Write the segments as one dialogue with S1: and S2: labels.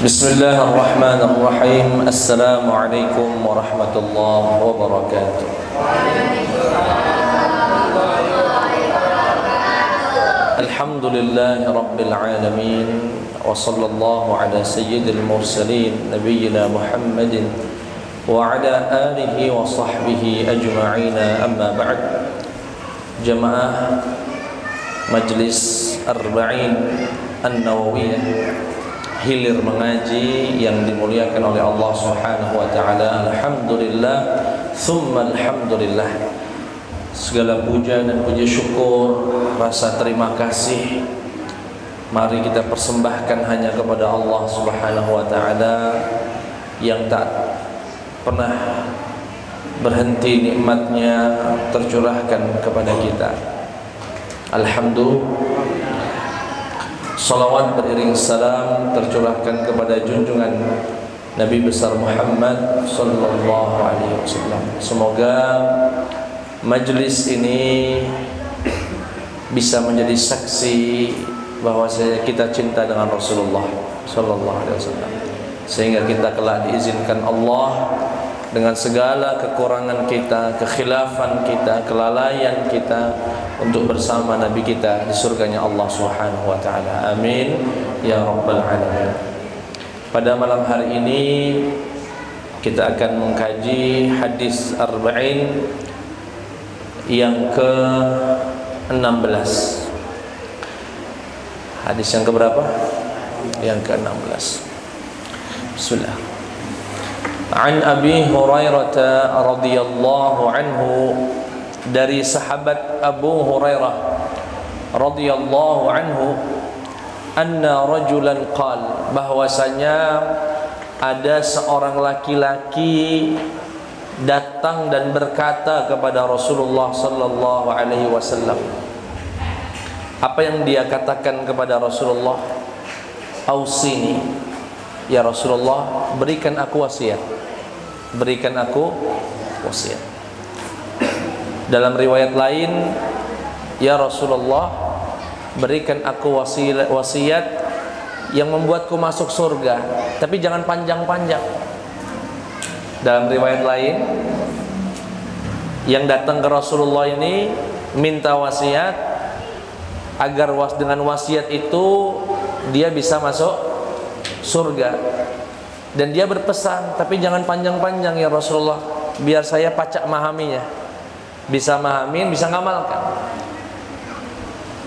S1: Bismillahirrahmanirrahim. Assalamualaikum warahmatullahi wabarakatuh. Alhamdulillahi rabbil alamin. Wa sallallahu ala sayyidil mursalin nabiyyina Muhammadin wa ala alihi wa sahbihi ajma'ina, amma ba'd. Jamaah Majlis Arba'in An-Nawawiyah, hilir mengaji yang dimuliakan oleh Allah Subhanahu wa taala. Alhamdulillah, tsumma alhamdulillah. Segala puja dan puji syukur, rasa terima kasih mari kita persembahkan hanya kepada Allah Subhanahu wa taala yang tak pernah berhenti nikmatnya tercurahkan kepada kita. Alhamdulillah. Salawat beriring salam tercurahkan kepada junjungan Nabi besar Muhammad sallallahu alaihi wasallam. Semoga majlis ini bisa menjadi saksi bahwa kita cinta dengan Rasulullah sallallahu alaihi wasallam, sehingga kita kelak diizinkan Allah dengan segala kekurangan kita, kekhilafan kita, kelalaian kita untuk bersama Nabi kita di surganya Allah Subhanahu wa taala. Amin ya rabbal alamin. Pada malam hari ini kita akan mengkaji hadis arba'in yang ke-16. Hadis yang keberapa? Yang ke-16. Bismillah. An Abi Hurairah radhiyallahu anhu, dari sahabat Abu Hurairah radhiyallahu anhu, anna rajulan qal, bahwasanya ada seorang laki-laki datang dan berkata kepada Rasulullah sallallahu alaihi wasallam. Apa yang dia katakan kepada Rasulullah? Ausini, ya Rasulullah, berikan aku wasiat. Berikan aku wasiat. Dalam riwayat lain, ya Rasulullah, berikan aku wasiat yang membuatku masuk surga, tapi jangan panjang-panjang. Dalam riwayat lain, yang datang ke Rasulullah ini minta wasiat agar dengan wasiat itu dia bisa masuk surga. Dan dia berpesan, tapi jangan panjang-panjang ya Rasulullah, biar saya pacak memahaminya, bisa mahamin, bisa ngamalkan.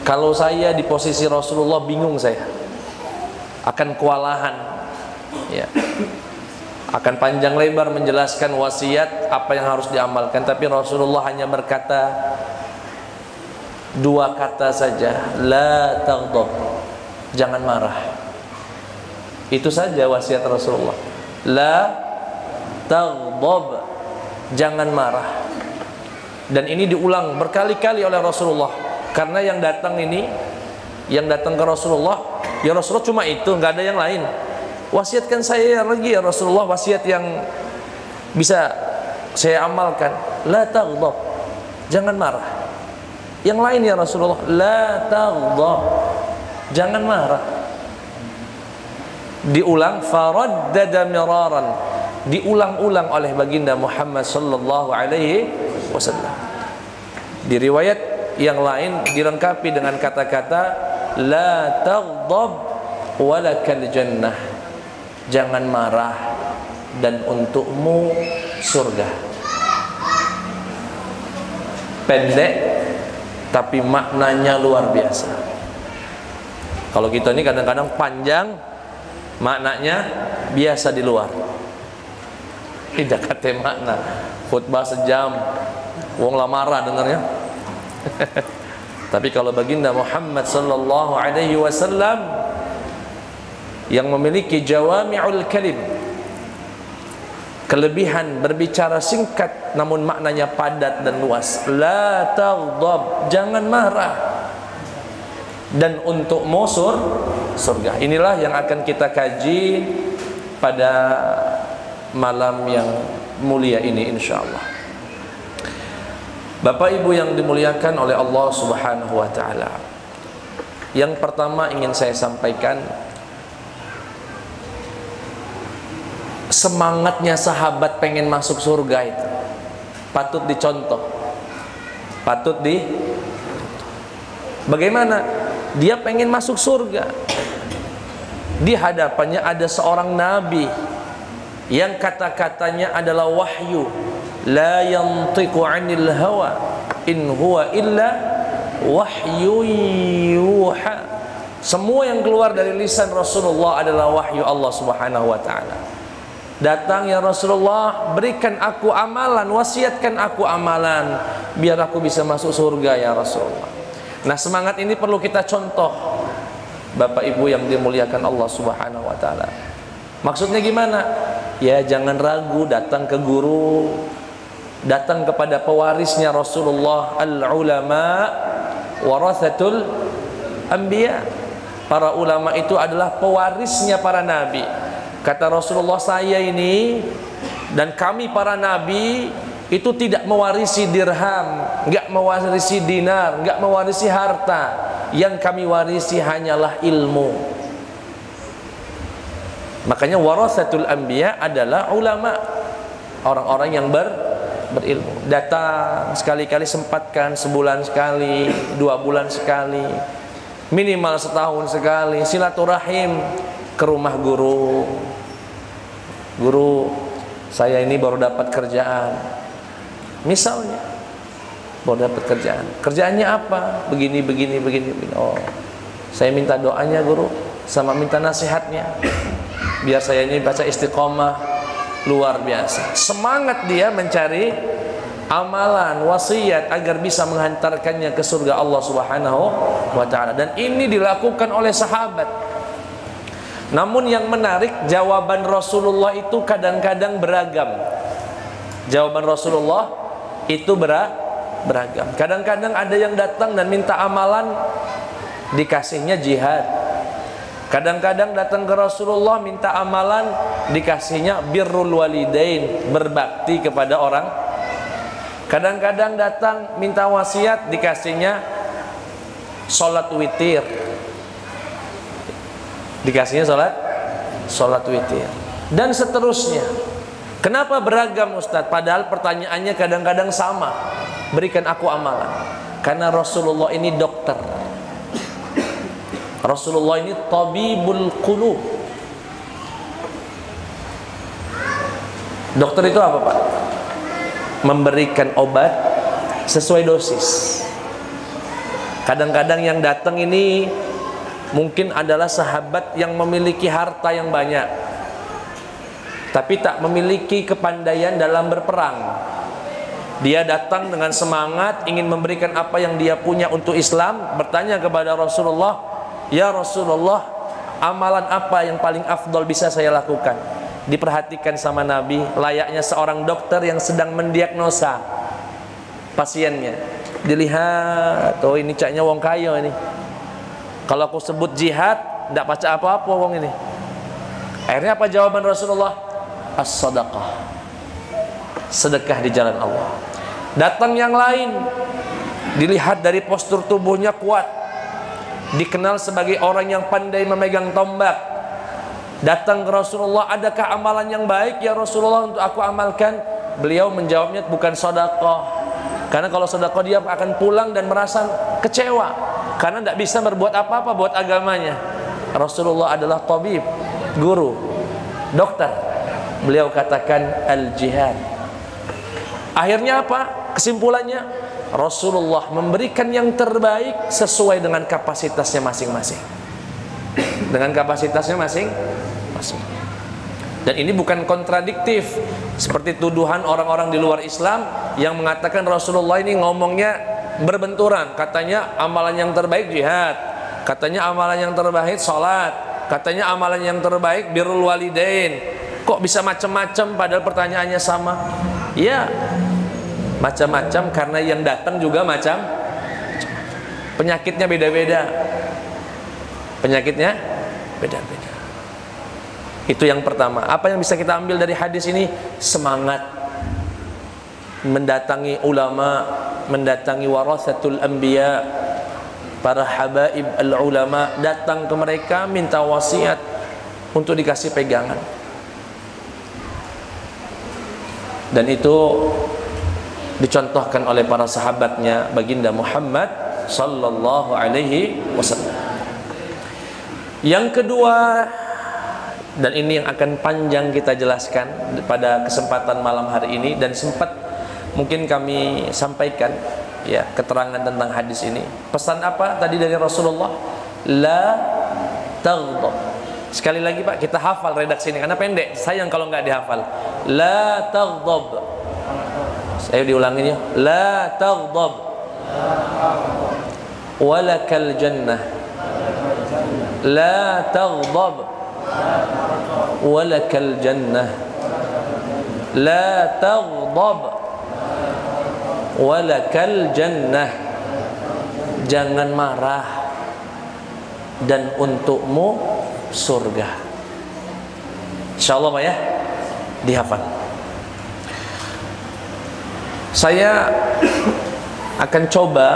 S1: Kalau saya di posisi Rasulullah, bingung saya, akan kewalahan ya. Akan panjang lebar menjelaskan wasiat apa yang harus diamalkan, tapi Rasulullah hanya berkata dua kata saja, la taghdab, jangan marah. Itu saja wasiat Rasulullah, la taghdab, jangan marah. Dan ini diulang berkali-kali oleh Rasulullah, karena yang datang ini, yang datang ke Rasulullah, ya Rasulullah cuma itu, nggak ada yang lain. Wasiatkan saya lagi ya Rasulullah, wasiat yang bisa saya amalkan. La taghdab, jangan marah. Yang lain ya Rasulullah, la taghdab, jangan marah. Diulang, faraddada miraran, diulang-ulang oleh baginda Muhammad sallallahu alaihi wasallam. Di riwayat yang lain dilengkapi dengan kata-kata la taghdab walakal jannah, jangan marah dan untukmu surga. Pendek tapi maknanya luar biasa. Kalau kita ini kadang-kadang panjang, maknanya biasa di luar. Tidak kata makna. Khutbah sejam, wong lah marah dengarnya. Tapi kalau baginda Muhammad sallallahu alaihi wasallam yang memiliki jawami'ul kalim, kelebihan berbicara singkat namun maknanya padat dan luas. La taghdab, jangan marah, dan untukmu surga. Inilah yang akan kita kaji pada malam yang mulia ini insyaallah. Bapak Ibu yang dimuliakan oleh Allah Subhanahu wa taala, Yang pertama ingin saya sampaikan, semangatnya sahabat pengen masuk surga itu patut dicontoh, patut di bagaimana dia pengen masuk surga. Di hadapannya ada seorang nabi yang kata-katanya adalah wahyu, la yantiqu 'anil hawa in huwa illa wahyu yuha. Semua yang keluar dari lisan Rasulullah adalah wahyu Allah Subhanahu wa taala. Datang ya Rasulullah, berikan aku amalan, wasiatkan aku amalan biar aku bisa masuk surga ya Rasulullah. Nah, semangat ini perlu kita contoh, Bapak Ibu yang dimuliakan Allah Subhanahu wa taala. Maksudnya gimana? Ya, jangan ragu datang ke guru, datang kepada pewarisnya Rasulullah. Al-ulama warathatul anbiya. Para ulama itu adalah pewarisnya para nabi. Kata Rasulullah, saya ini dan kami para nabi itu tidak mewarisi dirham, enggak mewarisi dinar, enggak mewarisi harta. Yang kami warisi hanyalah ilmu. Makanya warathatul anbiya adalah ulama, orang-orang yang berilmu. Datang sekali-kali, sempatkan sebulan sekali, 2 bulan sekali, minimal setahun sekali, silaturahim ke rumah guru. Guru, saya ini baru dapat kerjaan, misalnya baru dapat kerjaan. Kerjaannya apa? Begini. Oh, saya minta doanya guru, sama minta nasihatnya, biar saya ini baca istiqomah. Luar biasa. Semangat dia mencari amalan, wasiat agar bisa menghantarkannya ke surga Allah Subhanahu wa taala. Dan ini dilakukan oleh sahabat. Namun yang menarik, jawaban Rasulullah itu kadang-kadang beragam. Jawaban Rasulullah itu beragam. Kadang-kadang ada yang datang dan minta amalan, dikasihnya jihad. Kadang-kadang datang ke Rasulullah minta amalan, dikasihnya birrul walidain, berbakti kepada orang. Kadang-kadang datang minta wasiat, dikasihnya sholat witir, dikasihnya sholat witir, dan seterusnya. Kenapa beragam Ustadz? Padahal pertanyaannya kadang-kadang sama. Berikan aku amalan. Karena Rasulullah ini dokter. Rasulullah ini tabibul qulub. Dokter itu apa Pak? Memberikan obat sesuai dosis. Kadang-kadang yang datang ini mungkin adalah sahabat yang memiliki harta yang banyak, tapi tak memiliki kepandaian dalam berperang. Dia datang dengan semangat ingin memberikan apa yang dia punya untuk Islam, bertanya kepada Rasulullah, ya Rasulullah, amalan apa yang paling afdol bisa saya lakukan? Diperhatikan sama Nabi layaknya seorang dokter yang sedang mendiagnosa pasiennya. Dilihat, oh ini caknya wong kaya ini. Kalau aku sebut jihad, tidak baca apa-apa wong ini. Akhirnya apa jawaban Rasulullah? As-sadaqah. Sedekah di jalan Allah. Datang yang lain, dilihat dari postur tubuhnya kuat, dikenal sebagai orang yang pandai memegang tombak. Datang ke Rasulullah, adakah amalan yang baik ya Rasulullah untuk aku amalkan? Beliau menjawabnya bukan sedekah. Karena kalau sedekah dia akan pulang dan merasa kecewa, karena tidak bisa berbuat apa-apa buat agamanya. Rasulullah adalah tabib, guru, dokter. Beliau katakan al-jihad. Akhirnya apa? Kesimpulannya, Rasulullah memberikan yang terbaik sesuai dengan kapasitasnya masing-masing. Dengan kapasitasnya masing-masing. Dan ini bukan kontradiktif seperti tuduhan orang-orang di luar Islam yang mengatakan Rasulullah ini ngomongnya berbenturan. Katanya amalan yang terbaik jihad, katanya amalan yang terbaik sholat, katanya amalan yang terbaik birrul walidain. Kok bisa macam-macam padahal pertanyaannya sama? Ya, macam-macam karena yang datang juga macam. Penyakitnya beda-beda. Penyakitnya beda-beda. Itu yang pertama. Apa yang bisa kita ambil dari hadis ini? Semangat mendatangi ulama, mendatangi warathatul anbiya, para habaib al-ulama, datang ke mereka minta wasiat untuk dikasih pegangan. dan itu dicontohkan oleh para sahabatnya baginda Muhammad sallallahu alaihi wasallam. Yang kedua, dan ini yang akan panjang kita jelaskan pada kesempatan malam hari ini, dan sempat mungkin kami sampaikan ya keterangan tentang hadis ini. Pesan apa tadi dari Rasulullah? La taghdab. Sekali lagi Pak, kita hafal redaksi ini karena pendek. Sayang kalau nggak dihafal. La taghdab. Saya diulangin ya. La taghdab. Walakal jannah. La taghdab. Walakal jannah. La taghdab. Walakal jannah. Jangan marah dan untukmu surga. Insyaallah Pak ya, dihafal. Saya akan coba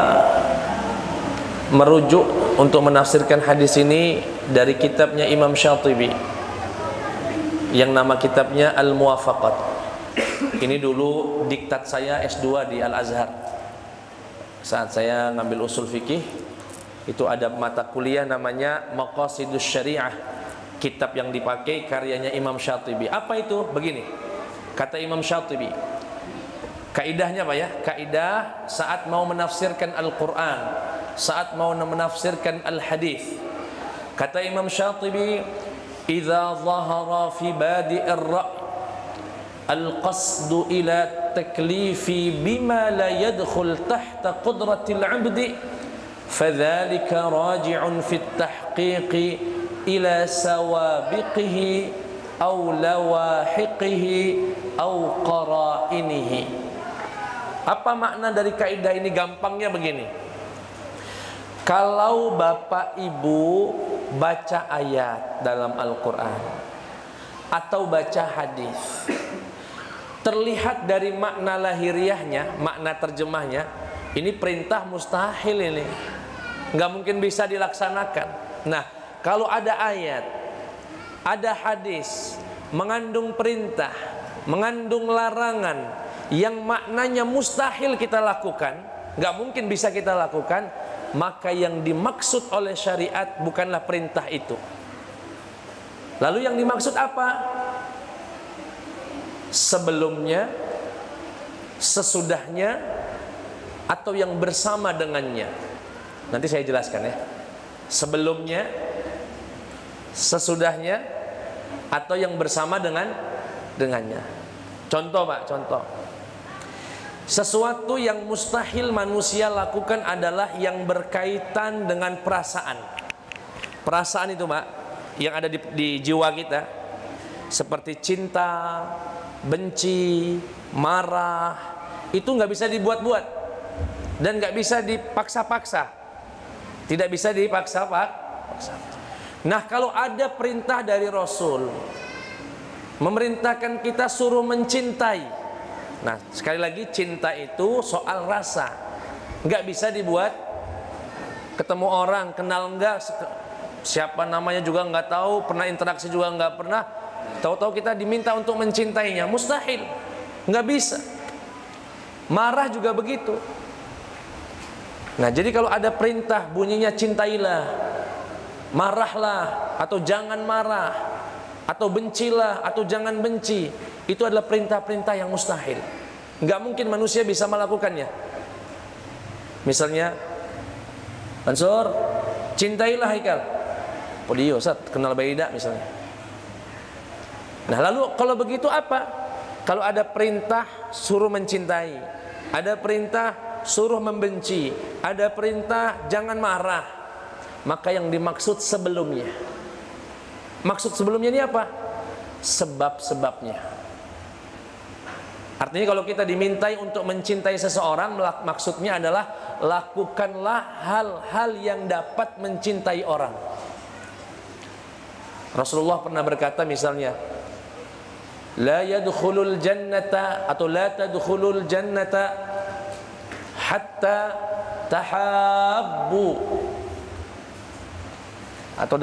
S1: merujuk untuk menafsirkan hadis ini dari kitabnya Imam Syatibi yang nama kitabnya Al-Muwafaqat. Ini dulu diktat saya S2 di Al-Azhar. Saat saya ngambil usul fikih, itu ada mata kuliah namanya Maqasidus Syariah, kitab yang dipakai karyanya Imam Syatibi. Apa itu? Begini, kata Imam Syatibi, kaidahnya Pak ya, kaidah saat mau menafsirkan Al-Quran, saat mau menafsirkan Al-Hadis. Kata Imam Syatibi, idza zahara fi badi'ir ra' al-qasdu ila taklifi bima la yadkhul tahta qudratil 'abdi fadzalika raji'un fi at-tahqiqi ila sawabiqihi aw lawahiqihi aw qara'inihi. Apa makna dari kaidah ini? Gampangnya begini. Kalau Bapak Ibu baca ayat dalam Al-Quran atau baca hadis, terlihat dari makna lahiriahnya, makna terjemahnya, ini perintah mustahil, ini nggak mungkin bisa dilaksanakan. Nah, kalau ada ayat, ada hadis mengandung perintah, mengandung larangan yang maknanya mustahil kita lakukan, nggak mungkin bisa kita lakukan, maka yang dimaksud oleh syariat bukanlah perintah itu. Lalu yang dimaksud apa? Sebelumnya, sesudahnya, atau yang bersama dengannya. Nanti saya jelaskan ya. Sebelumnya, sesudahnya, atau yang bersama dengannya. Contoh Pak, contoh. Sesuatu yang mustahil manusia lakukan adalah yang berkaitan dengan perasaan. Perasaan itu Pak, yang ada di jiwa kita, seperti cinta, benci, marah, itu nggak bisa dibuat-buat dan nggak bisa dipaksa-paksa. Tidak bisa dipaksa-paksa. Nah, kalau ada perintah dari Rasul memerintahkan kita suruh mencintai. Nah, sekali lagi, cinta itu soal rasa, nggak bisa dibuat. Ketemu orang, kenal nggak, siapa namanya juga nggak tahu, pernah interaksi juga nggak pernah, tahu-tahu kita diminta untuk mencintainya, mustahil, nggak bisa. Marah juga begitu. Nah, jadi kalau ada perintah bunyinya cintailah, marahlah, atau jangan marah, atau bencilah, atau jangan benci, itu adalah perintah-perintah yang mustahil. Nggak mungkin manusia bisa melakukannya. Misalnya, Mansur, cintailah Haikal. Oh dia Ustaz, kenal Baida misalnya. Nah, lalu kalau begitu apa? Kalau ada perintah suruh mencintai, ada perintah suruh membenci, ada perintah jangan marah, maka yang dimaksud sebelumnya. Maksud sebelumnya ini apa? Sebab-sebabnya. Artinya kalau kita dimintai untuk mencintai seseorang, maksudnya adalah lakukanlah hal-hal yang dapat mencintai orang. Rasulullah pernah berkata misalnya, la yadkhulul jannata atau la tadkhulul jannata hatta tahabbu atau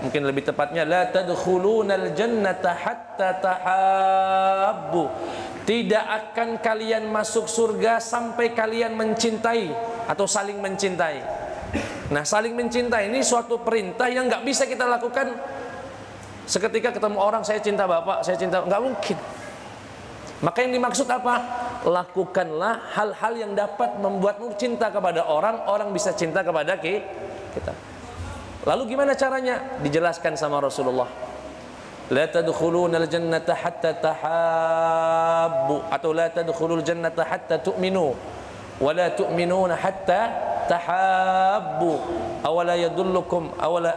S1: mungkin lebih tepatnya la tadkhulunal jannata hatta tahabbu. Tidak akan kalian masuk surga sampai kalian mencintai atau saling mencintai. Nah, saling mencintai ini suatu perintah yang nggak bisa kita lakukan seketika ketemu orang, saya cinta bapak, saya cinta, nggak mungkin. Maka yang dimaksud apa? Lakukanlah hal-hal yang dapat membuatmu cinta kepada orang, orang bisa cinta kepada kita. Lalu gimana caranya? Dijelaskan sama Rasulullah. La tadkhulunal jannata hatta tahabbu, atau la tadkhulul jannata hatta tu'minu wa la tu'minuna hatta tahabbu. Awala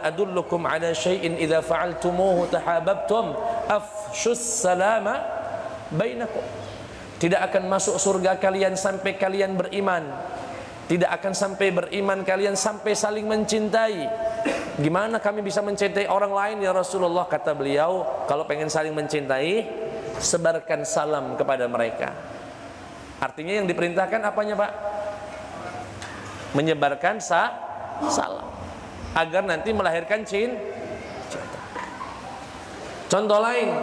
S1: adullukum ala syai'in idza fa'altumuhu tahabbtum afshus salama bainakum. Tidak akan masuk surga kalian sampai kalian beriman. Tidak akan sampai beriman kalian sampai saling mencintai. Gimana kami bisa mencintai orang lain ya Rasulullah? Kata beliau, kalau pengen saling mencintai, sebarkan salam kepada mereka. Artinya yang diperintahkan apanya, Pak? Menyebarkan salam agar nanti melahirkan cinta. Contoh lain,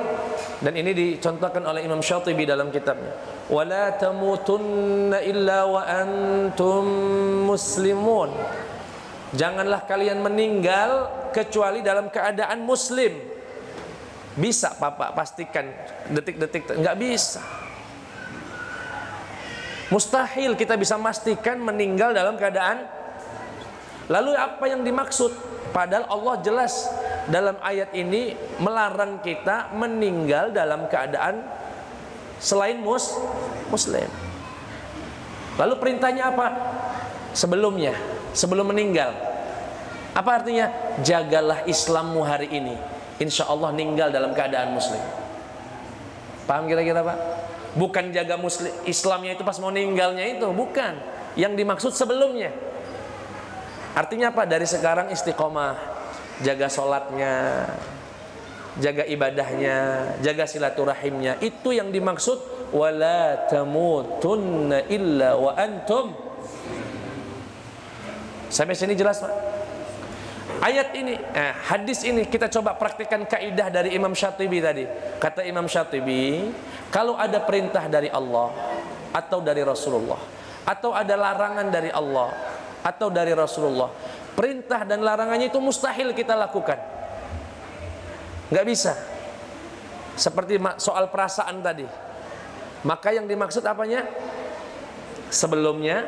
S1: dan ini dicontohkan oleh Imam Syatibi dalam kitabnya, wala tamutunna illa wa antum muslimun. Janganlah kalian meninggal kecuali dalam keadaan muslim. Bisa Bapak pastikan detik-detik? Enggak bisa. Mustahil kita bisa memastikan meninggal dalam keadaan. Lalu apa yang dimaksud? Padahal Allah jelas dalam ayat ini melarang kita meninggal dalam keadaan selain muslim. Lalu perintahnya apa? Sebelumnya, sebelum meninggal. Apa artinya? Jagalah Islammu hari ini, insya Allah meninggal dalam keadaan muslim. Paham kira-kira, Pak? Bukan jaga muslim Islamnya itu pas mau meninggalnya itu, bukan. Yang dimaksud sebelumnya. Artinya apa? Dari sekarang istiqomah, jaga sholatnya, jaga ibadahnya, jaga silaturahimnya. Itu yang dimaksud wala tamutunna illa wa antum. Sampai sini jelas, Pak? Ayat ini, hadis ini kita coba praktikkan kaidah dari Imam Syatibi tadi. Kata Imam Syatibi, kalau ada perintah dari Allah atau dari Rasulullah, atau ada larangan dari Allah atau dari Rasulullah, perintah dan larangannya itu mustahil kita lakukan. Nggak bisa. Seperti soal perasaan tadi. Maka yang dimaksud apanya? Sebelumnya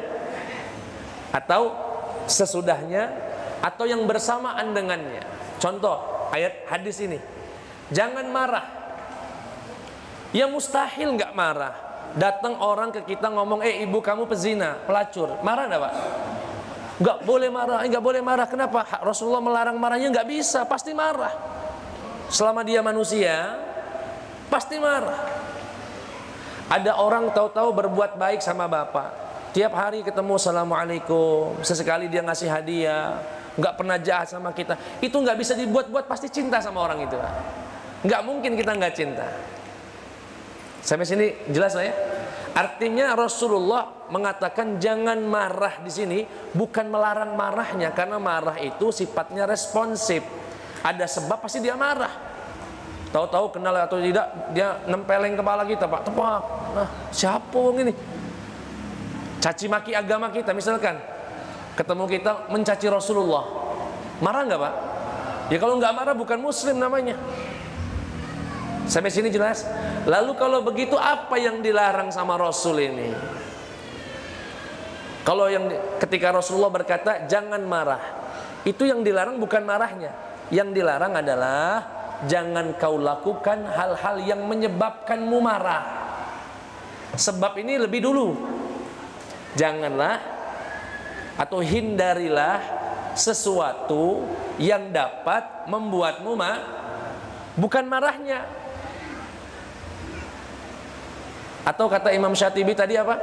S1: atau sesudahnya atau yang bersamaan dengannya. Contoh ayat hadis ini, jangan marah. Ya mustahil nggak marah. Datang orang ke kita ngomong, ibu kamu pezina, pelacur, marah nggak, Pak? Nggak boleh marah. Nggak boleh marah. Kenapa? Rasulullah melarang marahnya? Nggak bisa, pasti marah. Selama dia manusia, pasti marah. Ada orang tahu-tahu berbuat baik sama bapak, tiap hari ketemu assalamualaikum, sesekali dia ngasih hadiah, nggak pernah jahat sama kita. Itu nggak bisa dibuat-buat, pasti cinta sama orang itu. Nggak mungkin kita nggak cinta. Sampai sini jelas lah ya. Artinya Rasulullah mengatakan jangan marah di sini, bukan melarang marahnya, karena marah itu sifatnya responsif. Ada sebab pasti dia marah. Tahu-tahu kenal atau tidak, dia nempeleng kepala kita, Pak, tepak. Nah, siapa wong ini? Caci maki agama kita, misalkan ketemu kita mencaci Rasulullah, marah nggak, Pak? Ya kalau nggak marah bukan muslim namanya. Sampai sini jelas. Lalu kalau begitu apa yang dilarang sama Rasul ini? Kalau ketika Rasulullah berkata jangan marah, itu yang dilarang bukan marahnya. Yang dilarang adalah jangan kau lakukan hal-hal yang menyebabkanmu marah. Sebab ini lebih dulu. Janganlah atau hindarilah sesuatu yang dapat membuatmu bukan marahnya. Atau kata Imam Syatibi tadi apa?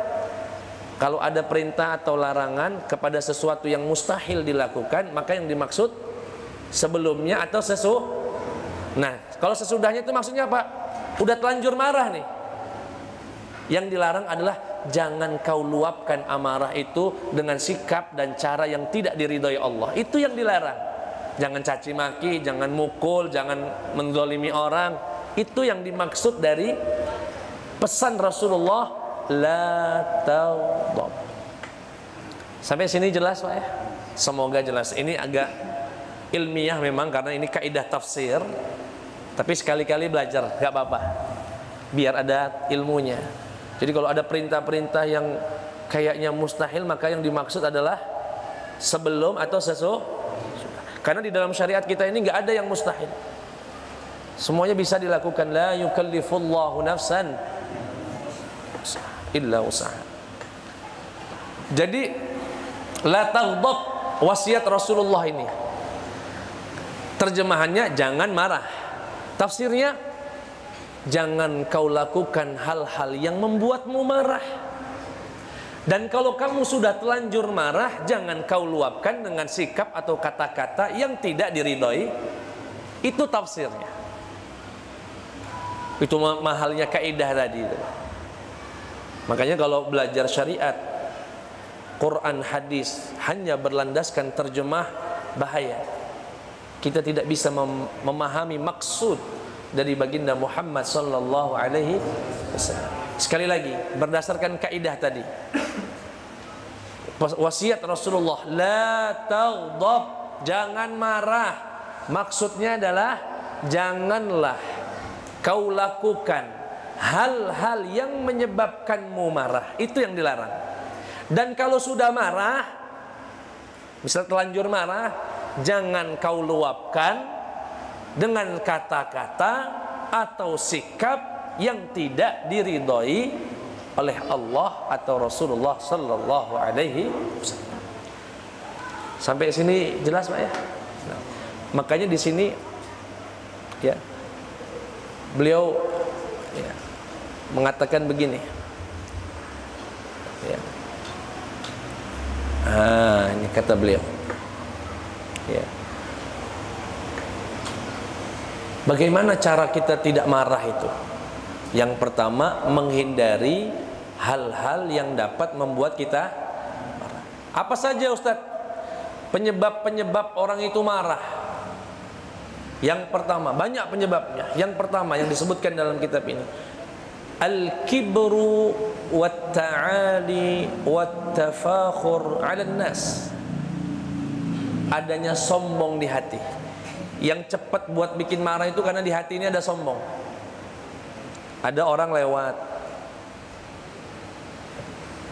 S1: Kalau ada perintah atau larangan kepada sesuatu yang mustahil dilakukan, maka yang dimaksud sebelumnya atau Nah, kalau sesudahnya itu maksudnya apa? Udah telanjur marah nih. Yang dilarang adalah jangan kau luapkan amarah itu dengan sikap dan cara yang tidak diridhoi Allah. Itu yang dilarang. Jangan caci maki, jangan mukul, jangan menzalimi orang. Itu yang dimaksud dari pesan Rasulullah, la taghdab. Sampai sini jelas Pak ya? Semoga jelas. Ini agak ilmiah memang karena ini kaidah tafsir. Tapi sekali-kali belajar, gak apa-apa. Biar ada ilmunya. Jadi kalau ada perintah-perintah yang kayaknya mustahil, maka yang dimaksud adalah sebelum atau sesudah. Karena di dalam syariat kita ini nggak ada yang mustahil. Semuanya bisa dilakukan. La yukallifullahu nafsan illa usaha. Jadi la taghdab, wasiat Rasulullah ini. Terjemahannya jangan marah. Tafsirnya jangan kau lakukan hal-hal yang membuatmu marah. Dan kalau kamu sudah telanjur marah, jangan kau luapkan dengan sikap atau kata-kata yang tidak diridhoi. Itu tafsirnya. Itu mahalnya kaidah tadi. Makanya kalau belajar syariat, Quran, hadis hanya berlandaskan terjemah, bahaya. Kita tidak bisa memahami maksud dari baginda Muhammad sallallahu alaihi wasallam. Sekali lagi, berdasarkan kaidah tadi, wasiat Rasulullah, la taghdab, jangan marah. Maksudnya adalah janganlah kau lakukan hal-hal yang menyebabkanmu marah. Itu yang dilarang. Dan kalau sudah marah, misal telanjur marah, jangan kau luapkan dengan kata-kata atau sikap yang tidak diridhoi oleh Allah atau Rasulullah sallallahu alaihi wasallam. Sampai sini jelas Pak ya? Nah, makanya di sini ya beliau ya, mengatakan begini. Ya. Ini kata beliau. Ya. Bagaimana cara kita tidak marah itu? Yang pertama, menghindari hal-hal yang dapat membuat kita marah. Apa saja Ustaz penyebab-penyebab orang itu marah? Yang pertama, banyak penyebabnya. Yang pertama yang disebutkan dalam kitab ini, al-kibru wat-ta'ali wat-tafakhur 'alan nas. Adanya sombong di hati. Yang cepat buat bikin marah itu karena di hati ini ada sombong. Ada orang lewat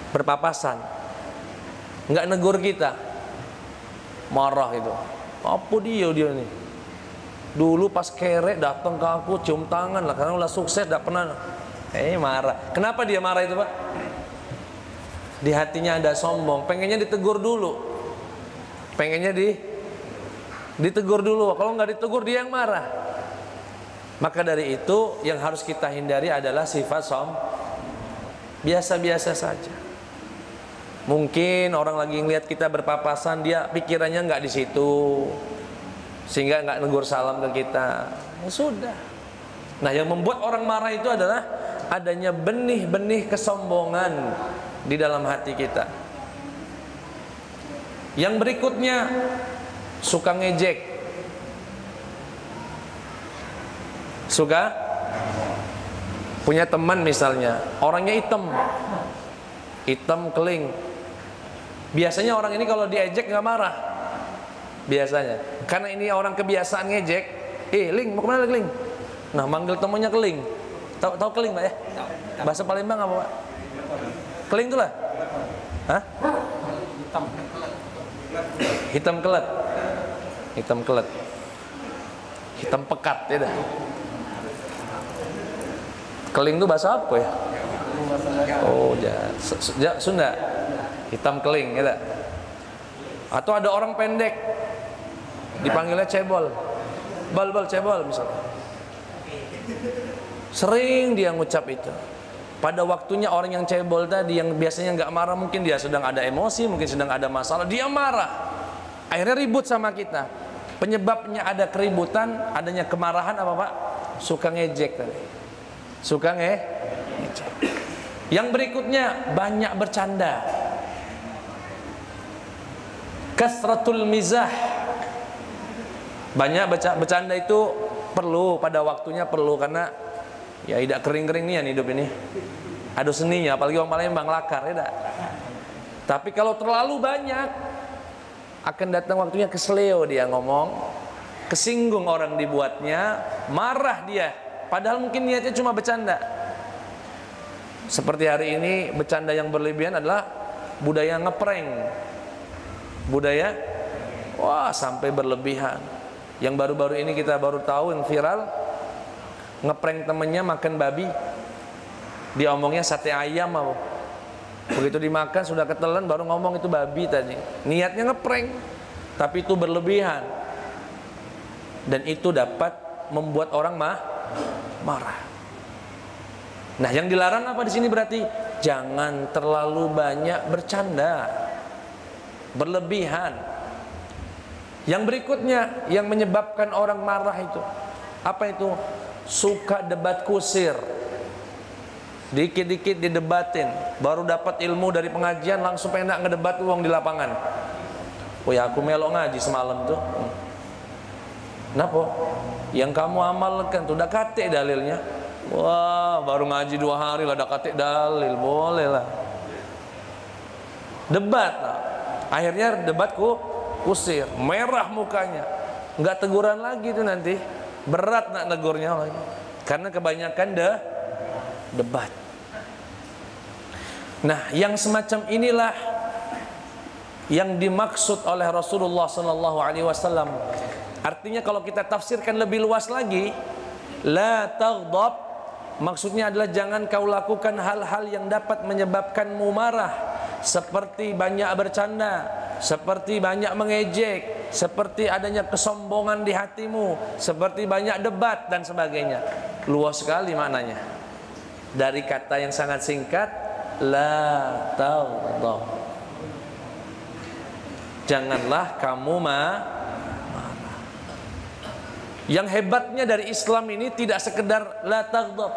S1: berpapasan, nggak negur kita, marah itu. Apa dia nih? Dulu pas kere datang ke aku cium tangan lah, karena udah sukses, tidak pernah. Marah. Kenapa dia marah itu Pak? Di hatinya ada sombong, pengennya ditegur dulu, pengennya ditegur dulu. Kalau nggak ditegur dia yang marah. Maka dari itu yang harus kita hindari adalah sifat biasa-biasa saja. Mungkin orang lagi ngelihat kita berpapasan, dia pikirannya nggak di situ, sehingga nggak negur salam ke kita. Ya sudah. Nah, yang membuat orang marah itu adalah adanya benih-benih kesombongan di dalam hati kita. Yang berikutnya, suka ngejek. Suka punya teman misalnya, orangnya hitam keling. Biasanya orang ini kalau diejek nggak marah. Biasanya, karena ini orang kebiasaan ngejek. Ling, mau kemana Ling? Nah, manggil temannya keling. Tahu keling Pak ya? Bahasa Palembang apa Pak? Keling itulah. Hah? Hitam kelet. Hitam pekat ya dah. Keling itu bahasa apa ya? Oh, Sunda. Hitam keling ya dah. Atau ada orang pendek dipanggilnya cebol. Bal cebol misalnya. Sering dia ngucap itu. Pada waktunya orang yang cebol tadi, yang biasanya nggak marah, mungkin dia sedang ada emosi, mungkin sedang ada masalah, dia marah. Akhirnya ribut sama kita. Penyebabnya ada keributan, adanya kemarahan apa Pak? Suka ngejek tadi. Suka ngejek. Yang berikutnya, banyak bercanda. Kasratul mizah. Banyak bercanda itu perlu, pada waktunya perlu, karena ya tidak kering-kering nih hidup ini. Ada seninya, apalagi orang Palembang lakar ya. Tapi kalau terlalu banyak, akan datang waktunya kesleo dia ngomong, kesinggung orang dibuatnya, marah dia, padahal mungkin niatnya cuma bercanda. Seperti hari ini bercanda yang berlebihan adalah budaya ngeprank. Budaya wah sampai berlebihan. Yang baru-baru ini kita baru tahu yang viral, ngeprank temennya makan babi. Dia omongnya sate ayam apa. Begitu dimakan sudah ketelan baru ngomong itu babi tadi. Niatnya ngeprank, tapi itu berlebihan. Dan itu dapat membuat orang marah. Nah, yang dilarang apa di sini berarti? Jangan terlalu banyak bercanda. Berlebihan. Yang berikutnya yang menyebabkan orang marah itu apa itu? Suka debat kusir. Dikit-dikit didebatin, baru dapat ilmu dari pengajian langsung pengen ngedebat uang di lapangan. Oh ya, aku melok ngaji semalam tuh. Kenapa? Yang kamu amalkan tuh udah kate dalilnya. Wah, baru ngaji 2 hari lah udah kate dalil, boleh lah. Debat. Nah. Akhirnya debatku kusir, merah mukanya, nggak teguran lagi tuh nanti, berat nak negurnya lagi, karena kebanyakan debat. Nah, yang semacam inilah yang dimaksud oleh Rasulullah Sallallahu Alaihi Wasallam. Artinya kalau kita tafsirkan lebih luas lagi, la taghdab, maksudnya adalah jangan kau lakukan hal-hal yang dapat menyebabkanmu marah, seperti banyak bercanda, seperti banyak mengejek, seperti adanya kesombongan di hatimu, seperti banyak debat dan sebagainya. Luas sekali maknanya. Dari kata yang sangat singkat, la taghdab, janganlah kamu marah. Yang hebatnya dari Islam ini tidak sekedar la taghdab,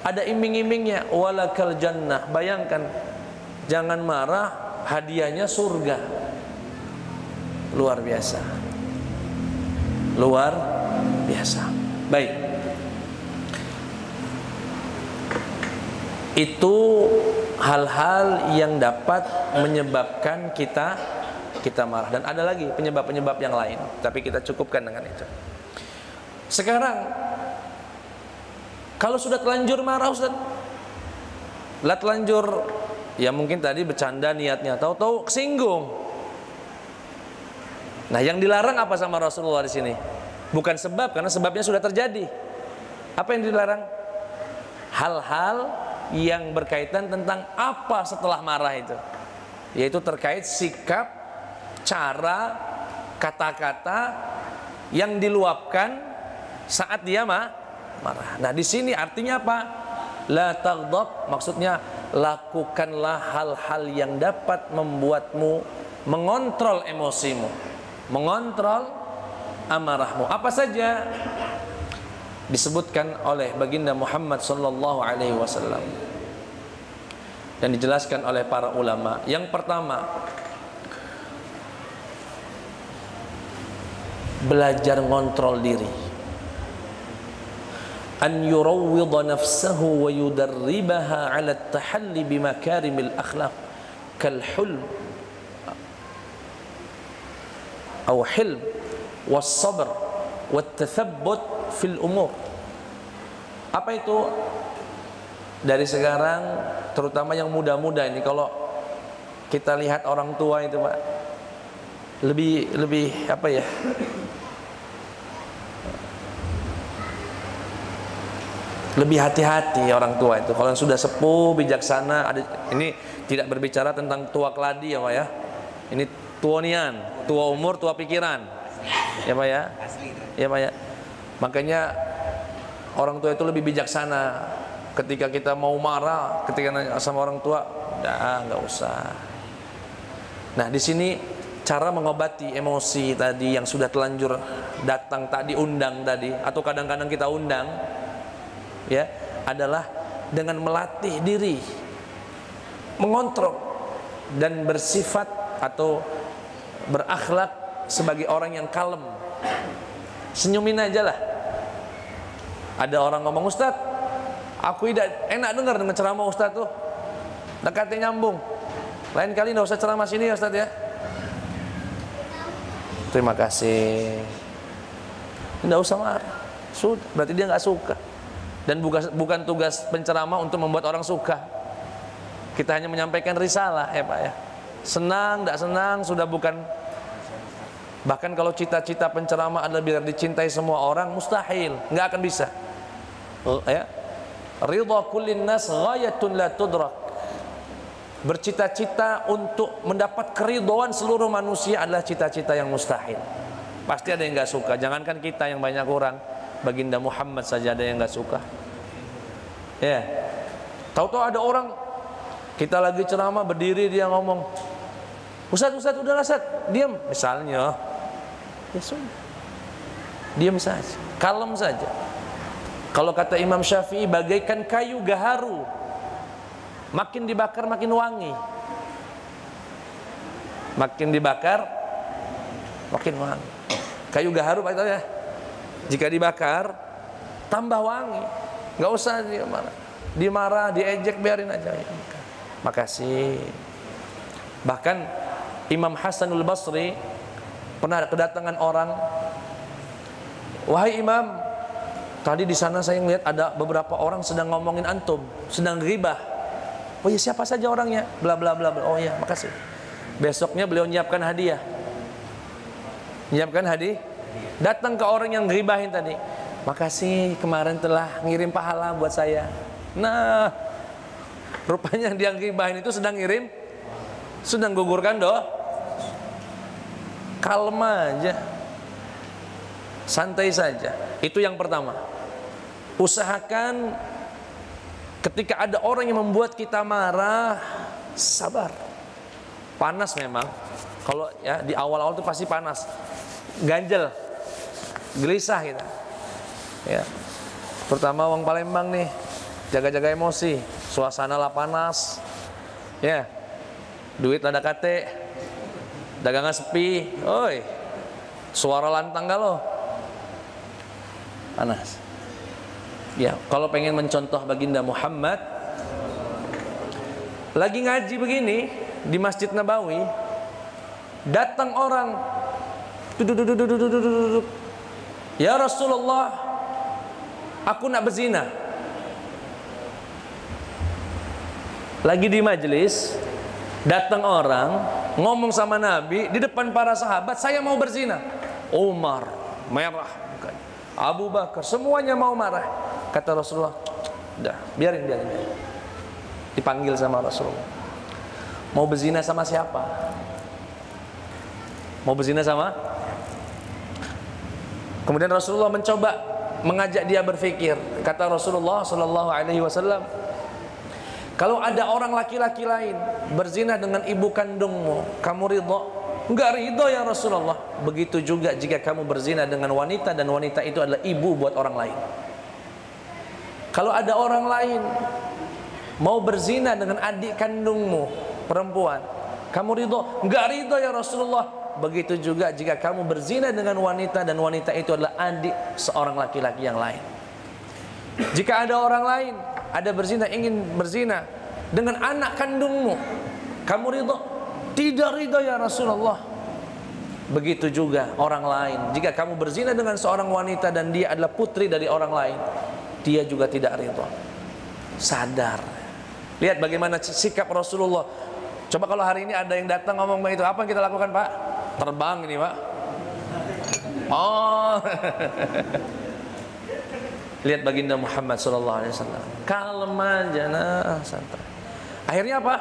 S1: ada iming-imingnya, walakal jannah. Bayangkan, jangan marah, hadiahnya surga. Luar biasa. Luar biasa. Baik. Itu hal-hal yang dapat menyebabkan kita marah. Dan ada lagi penyebab-penyebab yang lain, tapi kita cukupkan dengan itu. Sekarang kalau sudah telanjur marah, Ustaz, lah telanjur, ya mungkin tadi bercanda niatnya, tahu-tahu kesinggung. Nah, yang dilarang apa sama Rasulullah di sini? Bukan sebab, karena sebabnya sudah terjadi. Apa yang dilarang? Hal-hal yang berkaitan tentang apa setelah marah itu, yaitu terkait sikap, cara, kata-kata yang diluapkan saat dia marah. Nah, di sini artinya apa? La taghdab, maksudnya lakukanlah hal-hal yang dapat membuatmu mengontrol emosimu, mengontrol amarahmu. Apa saja? Disebutkan oleh baginda Muhammad sallallahu alaihi wasallam dan dijelaskan oleh para ulama. Yang pertama, belajar ngontrol diri. An yurawwidha nafsahu wa yudarribaha 'ala at-tahalli bimakarimil akhlaq kal hulm aw hilm was sabr wat tathabbut fil umur. Apa itu? Dari sekarang, terutama yang muda-muda ini, kalau kita lihat orang tua itu, Pak, lebih apa ya? Lebih hati-hati orang tua itu. Kalau yang sudah sepuh, bijaksana, ini tidak berbicara tentang tua keladi ya, Pak ya. Ini tua nian, tua umur, tua pikiran. Ya, Pak ya. Ya, Pak ya. Makanya orang tua itu lebih bijaksana. Ketika kita mau marah, ketika nanya sama orang tua, udah nggak usah. Nah, di sini cara mengobati emosi tadi yang sudah telanjur datang, tak diundang tadi, atau kadang-kadang kita undang, ya, adalah dengan melatih diri mengontrol dan bersifat atau berakhlak sebagai orang yang kalem. Senyumin aja lah. Ada orang ngomong, Ustadz, aku tidak enak dengar dengan ceramah Ustadz tuh, dekatnya nyambung. Lain kali nggak usah ceramah sini ya Ustadz ya. Terima kasih. Nggak usah marah. Sudah, berarti dia nggak suka. Dan bukan tugas penceramah untuk membuat orang suka. Kita hanya menyampaikan risalah ya Pak ya. Senang, tidak senang, sudah bukan. Bahkan kalau cita-cita penceramah adalah biar dicintai semua orang, mustahil, nggak akan bisa. Ya. Ridha kullin nas ghayatun la tudrak. Bercita-cita untuk mendapat keridhaan seluruh manusia adalah cita-cita yang mustahil. Pasti ada yang nggak suka. Jangankan kita yang banyak orang, baginda Muhammad saja ada yang nggak suka. Ya, tahu-tahu ada orang, kita lagi ceramah berdiri dia ngomong, Ustadz udahlah Ustadz, diam misalnya, ya sudah, diam saja, kalem saja. Kalau kata Imam Syafi'i, bagaikan kayu gaharu, makin dibakar makin wangi. Makin dibakar makin wangi. Kayu gaharu Pak ya, jika dibakar tambah wangi. Nggak usah dimarah, diejek, biarin aja. Makasih. Bahkan Imam Hasanul Basri pernah kedatangan orang, wahai Imam, tadi di sana saya melihat ada beberapa orang sedang ngomongin antum, sedang ghibah. Oh ya, siapa saja orangnya? Bla bla bla bla. Oh ya, makasih. Besoknya beliau nyiapkan hadiah. Nyiapkan hadiah. Datang ke orang yang ghibahin tadi. Makasih kemarin telah ngirim pahala buat saya. Nah, rupanya dia ghibahin itu sedang ngirim, sedang gugurkan doa. Kalem aja. Santai saja. Itu yang pertama. Usahakan ketika ada orang yang membuat kita marah, sabar. Panas memang. Kalau ya di awal-awal itu pasti panas. Ganjel. Gelisah kita. Ya. Terutama orang Palembang nih, jaga-jaga emosi. Suasana lah panas. Ya. Duit ada kate. Dagangan sepi. Oi. Suara lantang galau. Panas. Ya, kalau pengen mencontoh baginda Muhammad, lagi ngaji begini di Masjid Nabawi, datang orang, duduk. Ya Rasulullah, aku nak berzina. Lagi di majelis, datang orang ngomong sama Nabi di depan para sahabat, saya mau berzina. Umar merah, Abu Bakar, semuanya mau marah. Kata Rasulullah, dah, biarin. Dipanggil sama Rasulullah. Mau berzina sama siapa? Mau berzina sama? Kemudian Rasulullah mencoba mengajak dia berfikir. Kata Rasulullah sallallahu alaihi wasallam, kalau ada orang laki-laki lain berzina dengan ibu kandungmu, kamu ridha? Enggak ridha ya Rasulullah. Begitu juga jika kamu berzina dengan wanita dan wanita itu adalah ibu buat orang lain. Kalau ada orang lain mau berzina dengan adik kandungmu perempuan, kamu ridha? Enggak ridha ya Rasulullah. Begitu juga jika kamu berzina dengan wanita dan wanita itu adalah adik seorang laki-laki yang lain. Jika ada orang lain ingin berzina dengan anak kandungmu, kamu ridha? Tidak ridha ya Rasulullah. Begitu juga orang lain, jika kamu berzina dengan seorang wanita dan dia adalah putri dari orang lain, dia juga tidak ridha. Sadar. Lihat bagaimana sikap Rasulullah. Coba kalau hari ini ada yang datang ngomong begitu, apa yang kita lakukan Pak? Terbang ini Pak. Oh. Lihat baginda Muhammad SAW, kalem aja, nah, santai. Akhirnya apa?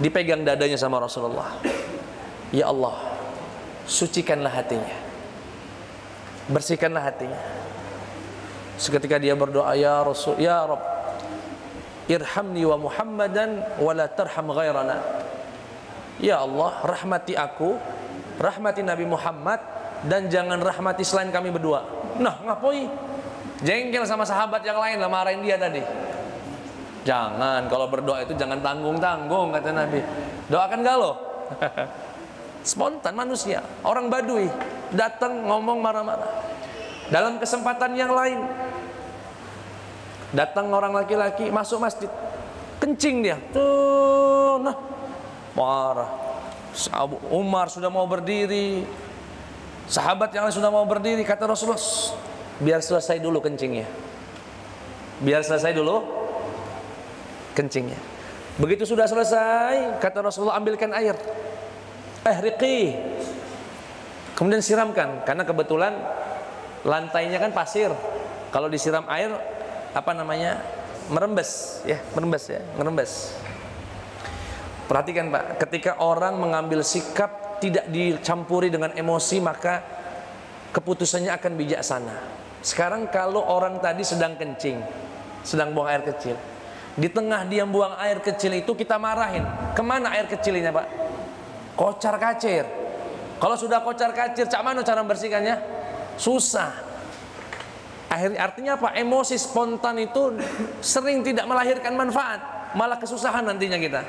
S1: Dipegang dadanya sama Rasulullah. Ya Allah, sucikanlah hatinya, bersihkanlah hatinya. Seketika dia berdoa, ya Rasul, ya Rabb, irhamni wa Muhammadan wa la tarham ghairana. Ya Allah, rahmati aku, rahmati Nabi Muhammad, dan jangan rahmati selain kami berdua. Nah, ngapoi? Jengkel sama sahabat yang lain lah, marahin dia tadi. Jangan, kalau berdoa itu jangan tanggung-tanggung, kata Nabi. Doakan galau. Spontan manusia. Orang Badui datang ngomong marah-marah. Dalam kesempatan yang lain, datang orang laki-laki masuk masjid, kencing dia. Tuh, nah, marah. Umar sudah mau berdiri, sahabat yang lain sudah mau berdiri. Kata Rasulullah, biar selesai dulu kencingnya. Biar selesai dulu kencingnya. Begitu sudah selesai, kata Rasulullah, ambilkan air, ihriqi, kemudian siramkan. Karena kebetulan lantainya kan pasir. Kalau disiram air, apa namanya, merembes ya, merembes. Perhatikan Pak, ketika orang mengambil sikap tidak dicampuri dengan emosi, maka keputusannya akan bijaksana. Sekarang kalau orang tadi sedang kencing, sedang buang air kecil, di tengah dia buang air kecil itu kita marahin, kemana air kecilnya Pak? Kocar kacir. Kalau sudah kocar kacir, cak mana cara membersihkannya? Susah. Artinya apa? Emosi spontan itu sering tidak melahirkan manfaat, malah kesusahan nantinya kita.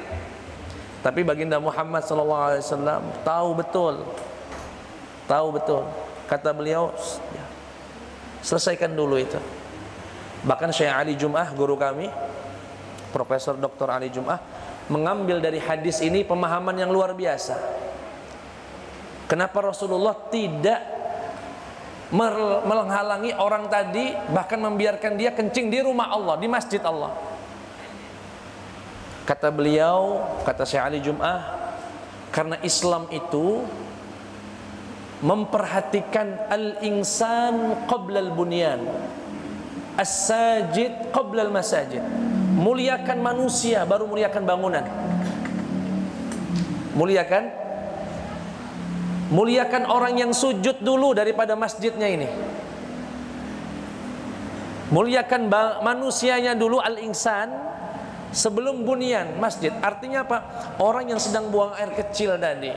S1: Tapi baginda Muhammad SAW tahu betul. Kata beliau, selesaikan dulu itu. Bahkan Syekh Ali Jum'ah, guru kami, Profesor Dr. Ali Jum'ah, mengambil dari hadis ini pemahaman yang luar biasa. Kenapa Rasulullah tidak menghalangi orang tadi, bahkan membiarkan dia kencing di rumah Allah, di masjid Allah. Kata beliau, kata Syekh Ali Jum'ah, karena Islam itu memperhatikan al-insan qabla al-bunyan, as-sajid qabla al-masajid. Muliakan manusia baru muliakan bangunan. Muliakan orang yang sujud dulu daripada masjidnya ini. Muliakan manusianya dulu, al-insan, sebelum bunyan masjid. Artinya apa? Orang yang sedang buang air kecil tadi,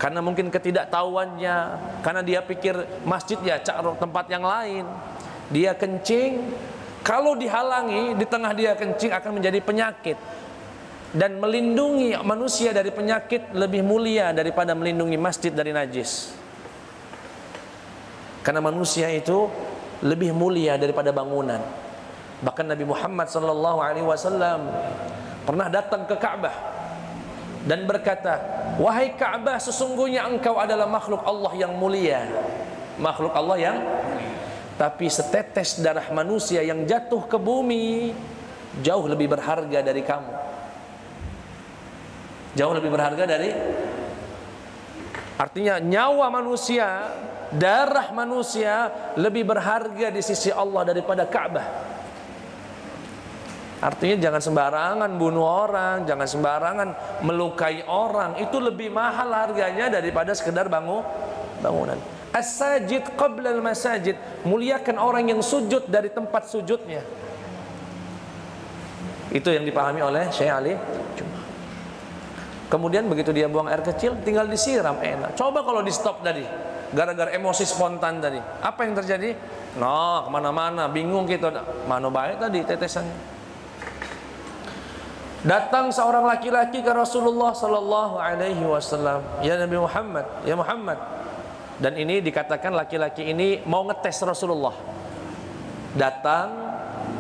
S1: karena mungkin ketidaktahuannya, karena dia pikir masjid ya tempat yang lain, dia kencing, kalau dihalangi di tengah dia kencing akan menjadi penyakit. Dan melindungi manusia dari penyakit lebih mulia daripada melindungi masjid dari najis. Karena manusia itu lebih mulia daripada bangunan. Bahkan Nabi Muhammad SAW pernah datang ke Ka'bah dan berkata, wahai Ka'bah, sesungguhnya engkau adalah makhluk Allah yang mulia. Makhluk Allah yang mulia. Tapi setetes darah manusia yang jatuh ke bumi jauh lebih berharga dari kamu. Jauh lebih berharga dari, artinya nyawa manusia, darah manusia lebih berharga di sisi Allah daripada Ka'bah. Artinya jangan sembarangan bunuh orang, jangan sembarangan melukai orang. Itu lebih mahal harganya daripada sekedar bangunan. As-sajid qabla al-masajid, muliakan orang yang sujud dari tempat sujudnya. Itu yang dipahami oleh Syekh Ali. Kemudian begitu dia buang air kecil, tinggal disiram, enak. Coba kalau di stop tadi, gara-gara emosi spontan tadi, apa yang terjadi? Nah, kemana-mana, bingung kita. Mana baik tadi tetesannya. Datang seorang laki-laki ke Rasulullah Sallallahu Alaihi Wasallam, ya Nabi Muhammad, ya Muhammad. Dan ini dikatakan laki-laki ini mau ngetes Rasulullah. Datang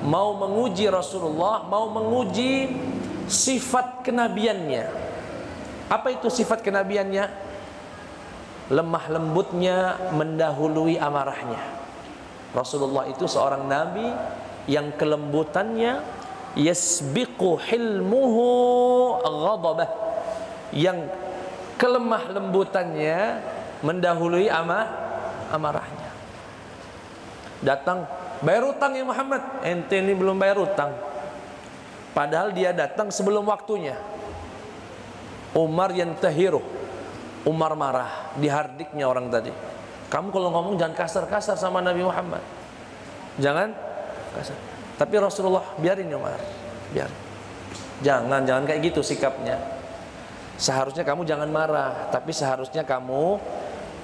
S1: mau menguji Rasulullah, mau menguji sifat kenabiannya. Apa itu sifat kenabiannya? Lemah lembutnya mendahului amarahnya. Rasulullah itu seorang nabi yang kelembutannya yasbiqu hilmuhu ghadabah, yang kelemah lembutannya mendahului amarahnya. Datang, bayar utang ya Muhammad. Ente ini belum bayar utang. Padahal dia datang sebelum waktunya. Umar yantahiru, Umar marah, dihardiknya orang tadi. Kamu kalau ngomong jangan kasar-kasar sama Nabi Muhammad, jangan kasar. Tapi Rasulullah biarin Umar, biar. Jangan kayak gitu sikapnya. Seharusnya kamu jangan marah, tapi seharusnya kamu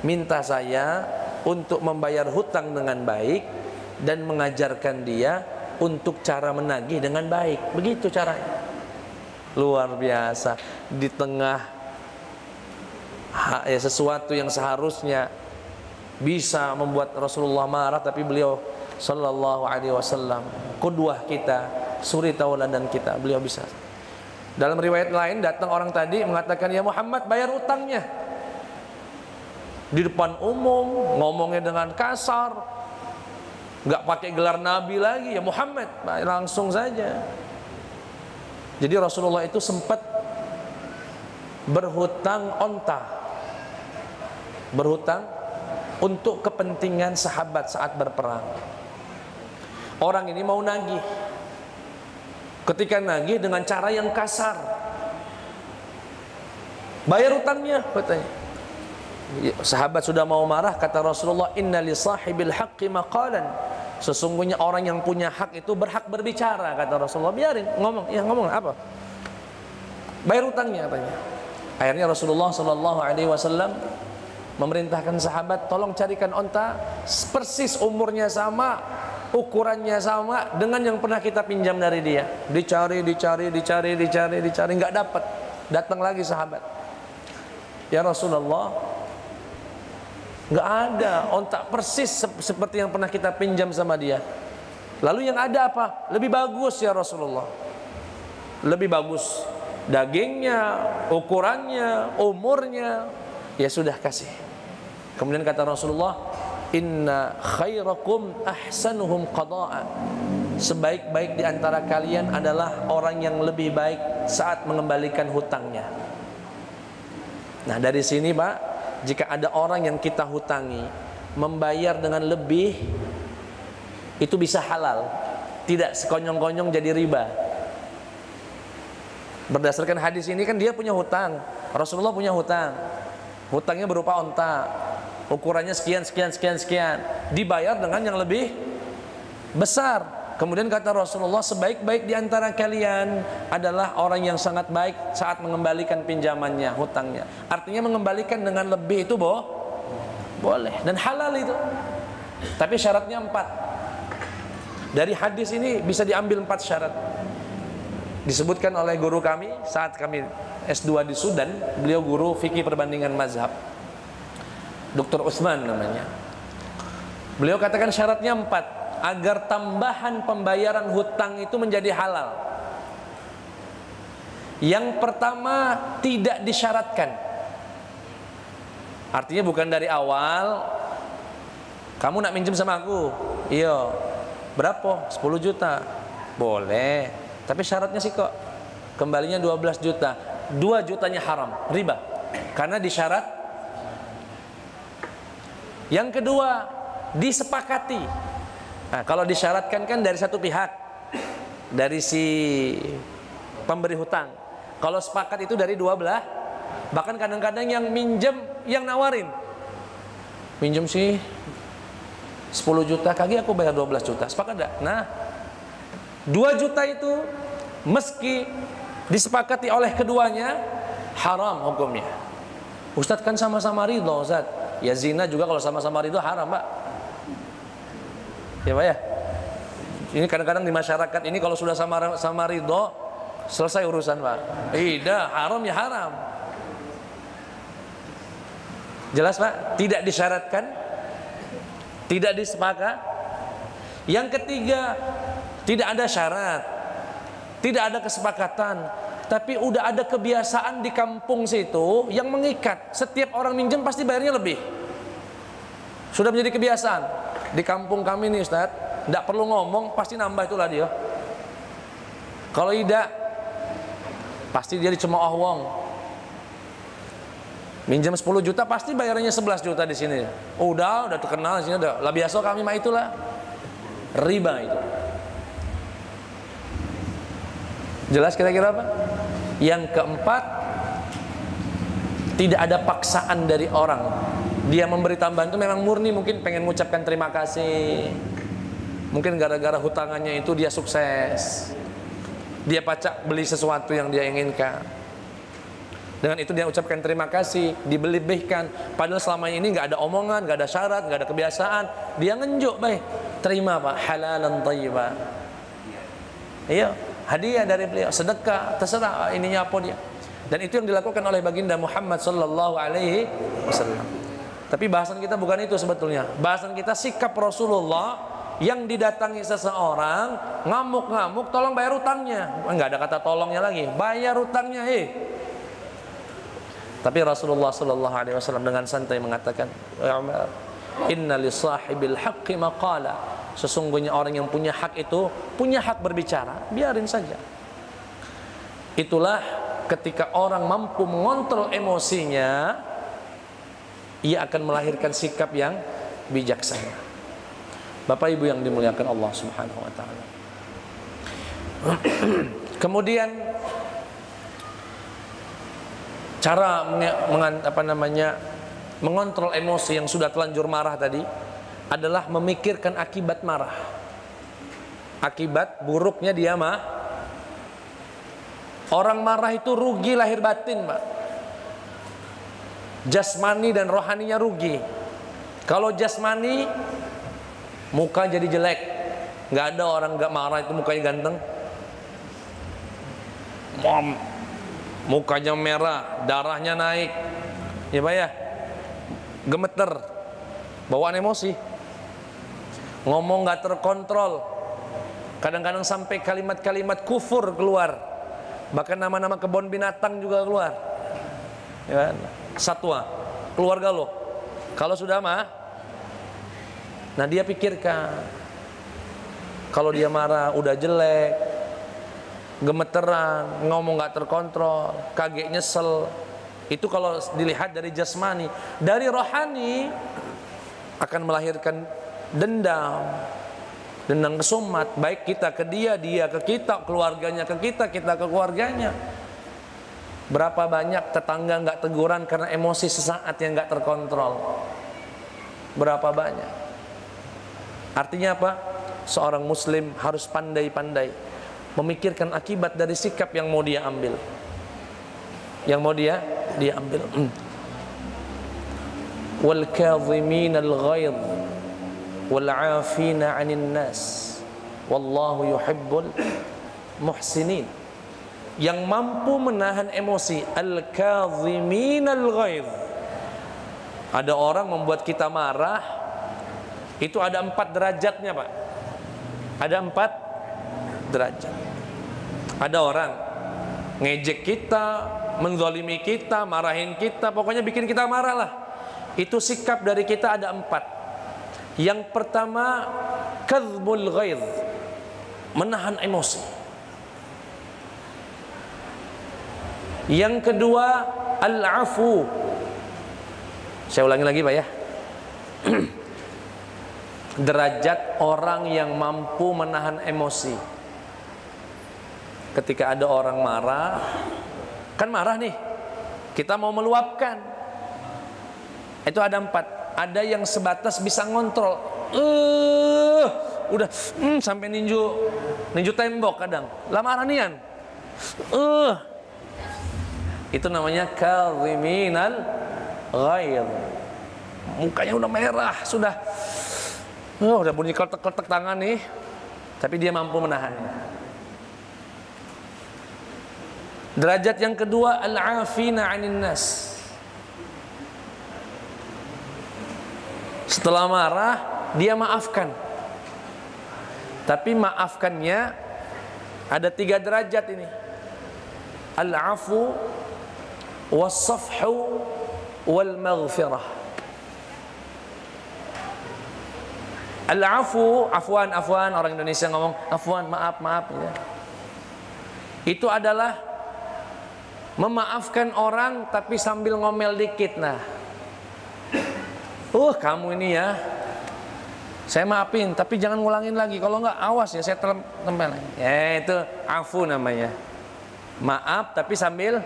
S1: minta saya untuk membayar hutang dengan baik dan mengajarkan dia untuk cara menagih dengan baik. Begitu caranya. Luar biasa. Di tengah ya sesuatu yang seharusnya bisa membuat Rasulullah marah, tapi beliau sallallahu alaihi wasallam qudwah kita, suri tauladan kita, beliau bisa. Dalam riwayat lain datang orang tadi mengatakan, ya Muhammad, bayar utangnya. Di depan umum ngomongnya dengan kasar, nggak pakai gelar nabi lagi, ya Muhammad, langsung saja. Jadi Rasulullah itu sempat berhutang onta, berhutang untuk kepentingan sahabat saat berperang. Orang ini mau nagih. Ketika nagih dengan cara yang kasar, bayar utangnya katanya. Sahabat sudah mau marah, kata Rasulullah, inna li sahibil haqqi maqalan. Sesungguhnya orang yang punya hak itu berhak berbicara, kata Rasulullah. Biarin ngomong, ya ngomong apa? Bayar utangnya katanya. Akhirnya Rasulullah sallallahu alaihi wasallam memerintahkan sahabat, tolong carikan onta persis umurnya sama, ukurannya sama dengan yang pernah kita pinjam dari dia. Dicari, nggak dapat. Datang lagi sahabat, ya Rasulullah, nggak ada onta persis seperti yang pernah kita pinjam sama dia. Lalu yang ada apa? Lebih bagus ya Rasulullah, lebih bagus dagingnya, ukurannya, umurnya. Ya sudah, kasih. Kemudian kata Rasulullah, inna khairakum ahsanuhum qada'a. Sebaik-baik di antara kalian adalah orang yang lebih baik saat mengembalikan hutangnya. Nah, dari sini Pak, jika ada orang yang kita hutangi membayar dengan lebih, itu bisa halal, tidak sekonyong-konyong jadi riba. Berdasarkan hadis ini kan dia punya hutang, Rasulullah punya hutang. Hutangnya berupa onta, ukurannya sekian, dibayar dengan yang lebih besar. Kemudian kata Rasulullah, sebaik-baik di antara kalian adalah orang yang sangat baik saat mengembalikan pinjamannya, hutangnya. Artinya mengembalikan dengan lebih itu boleh dan halal itu. Tapi syaratnya 4. Dari hadis ini bisa diambil 4 syarat. Disebutkan oleh guru kami saat kami S2 di Sudan, beliau guru fikih perbandingan mazhab, Dr. Utsman namanya. Beliau katakan syaratnya 4 agar tambahan pembayaran hutang itu menjadi halal. Yang pertama, tidak disyaratkan. Artinya bukan dari awal, kamu nak minjem sama aku, iya, berapa? 10 juta, boleh. Tapi syaratnya sih kok kembalinya 12 juta. 2 jutanya haram, riba, karena disyarat. Yang kedua, disepakati. Nah, kalau disyaratkan kan dari satu pihak, dari si pemberi hutang. Kalau sepakat itu dari dua belah. Bahkan kadang-kadang yang minjem yang nawarin, minjem sih 10 juta, kaki aku bayar 12 juta, sepakat enggak? Nah, 2 juta itu meski disepakati oleh keduanya, haram hukumnya. Ustadz kan sama-sama ridho, Ustadz. Ya zina juga kalau sama-sama ridho haram, Pak. Ya Pak ya. Ini kadang-kadang di masyarakat ini kalau sudah sama ridho, selesai urusan, Pak. Tidak, haram ya haram. Jelas Pak? Tidak disyaratkan, tidak disepakat. Yang ketiga, tidak ada syarat, tidak ada kesepakatan, tapi udah ada kebiasaan di kampung situ yang mengikat. Setiap orang minjem pasti bayarnya lebih. Sudah menjadi kebiasaan. Di kampung kami nih Ustaz, tidak perlu ngomong, pasti nambah itulah dia. Kalau tidak, pasti dia dicemooh wong. Minjem 10 juta pasti bayarannya 11 juta di sini. Udah terkenal di sini, udah. Lah biasa kami mah itulah. Riba itu. Jelas kira-kira apa? Yang keempat, tidak ada paksaan dari orang. Dia memberi tambahan itu memang murni, mungkin pengen mengucapkan terima kasih. Mungkin gara-gara hutangannya itu dia sukses. Dia pacak beli sesuatu yang dia inginkan. Dengan itu dia ucapkan terima kasih, dibelebihkan. Padahal selama ini nggak ada omongan, nggak ada syarat, nggak ada kebiasaan. Dia ngenjuk, baik, terima Pak, halalan thayyiban. Iya, hadiah dari beliau, sedekah, terserah ininya apa dia. Dan itu yang dilakukan oleh baginda Muhammad sallallahu alaihi wasallam. Tapi bahasan kita bukan itu sebetulnya. Bahasan kita sikap Rasulullah yang didatangi seseorang ngamuk-ngamuk, tolong bayar utangnya. Enggak ada kata tolongnya lagi, bayar utangnya. Tapi Rasulullah sallallahu alaihi wasallam dengan santai mengatakan, "Ya Umar, inna li sahibil haqqi maqala." Sesungguhnya orang yang punya hak itu punya hak berbicara, biarin saja. Itulah ketika orang mampu mengontrol emosinya, ia akan melahirkan sikap yang bijaksana. Bapak Ibu yang dimuliakan Allah Subhanahu wa taala. Kemudian cara mengontrol emosi yang sudah telanjur marah tadi adalah memikirkan akibat marah. Akibat buruknya dia orang marah itu rugi lahir batin, Pak. Jasmani dan rohaninya rugi. Kalau jasmani, muka jadi jelek. Nggak ada orang nggak marah itu mukanya ganteng. Mukanya merah, darahnya naik, ya Pak ya, gemeter, bawaan emosi, ngomong nggak terkontrol, kadang-kadang sampai kalimat-kalimat kufur keluar, bahkan nama-nama kebun binatang juga keluar, ya, satwa, keluarga lo, kalau sudah nah dia pikirkan, kalau dia marah udah jelek, gemeteran, ngomong gak terkontrol, kaget, nyesel. Itu kalau dilihat dari jasmani. Dari rohani akan melahirkan dendam kesumat, baik kita ke dia, dia ke kita, keluarganya ke kita, kita ke keluarganya. Berapa banyak tetangga gak teguran karena emosi sesaat yang gak terkontrol? Berapa banyak? Artinya apa? Seorang muslim harus pandai-pandai memikirkan akibat dari sikap yang mau dia ambil, yang mau dia ambil. Wal kadhimin al ghaidh wal 'afina 'anil nas wallahu yuhibbul muhsinin. Yang mampu menahan emosi, al kadhimin al ghaidh. Ada orang membuat kita marah, itu ada 4 derajatnya, Pak. Ada 4 derajat. Ada orang ngejek kita, menzalimi kita, marahin kita, pokoknya bikin kita marah lah. Itu sikap dari kita ada 4. Yang pertama, kadhbul ghaidh, menahan emosi. Yang kedua, al-afu. Saya ulangi lagi, Pak ya. Derajat orang yang mampu menahan emosi. Ketika ada orang marah, kan marah nih, kita mau meluapkan, itu ada 4. Ada yang sebatas bisa ngontrol, udah sampai ninju tembok kadang, lah marah nian, itu namanya kadhiminal ghaidh. Mukanya udah merah, sudah bunyi kletek-kletek tangan nih, tapi dia mampu menahannya. Derajat yang kedua, al-'afina 'anil nas. Setelah marah, dia maafkan. Tapi maafkannya ada 3 derajat ini. Al-'afu was-safhu wal-maghfirah. Al-'afu, afwan, orang Indonesia ngomong afwan, maaf ya. Itu adalah memaafkan orang tapi sambil ngomel dikit. Nah, kamu ini ya, saya maafin tapi jangan ngulangin lagi, kalau enggak awas ya saya tempel. Ya, itu afu namanya. Maaf tapi sambil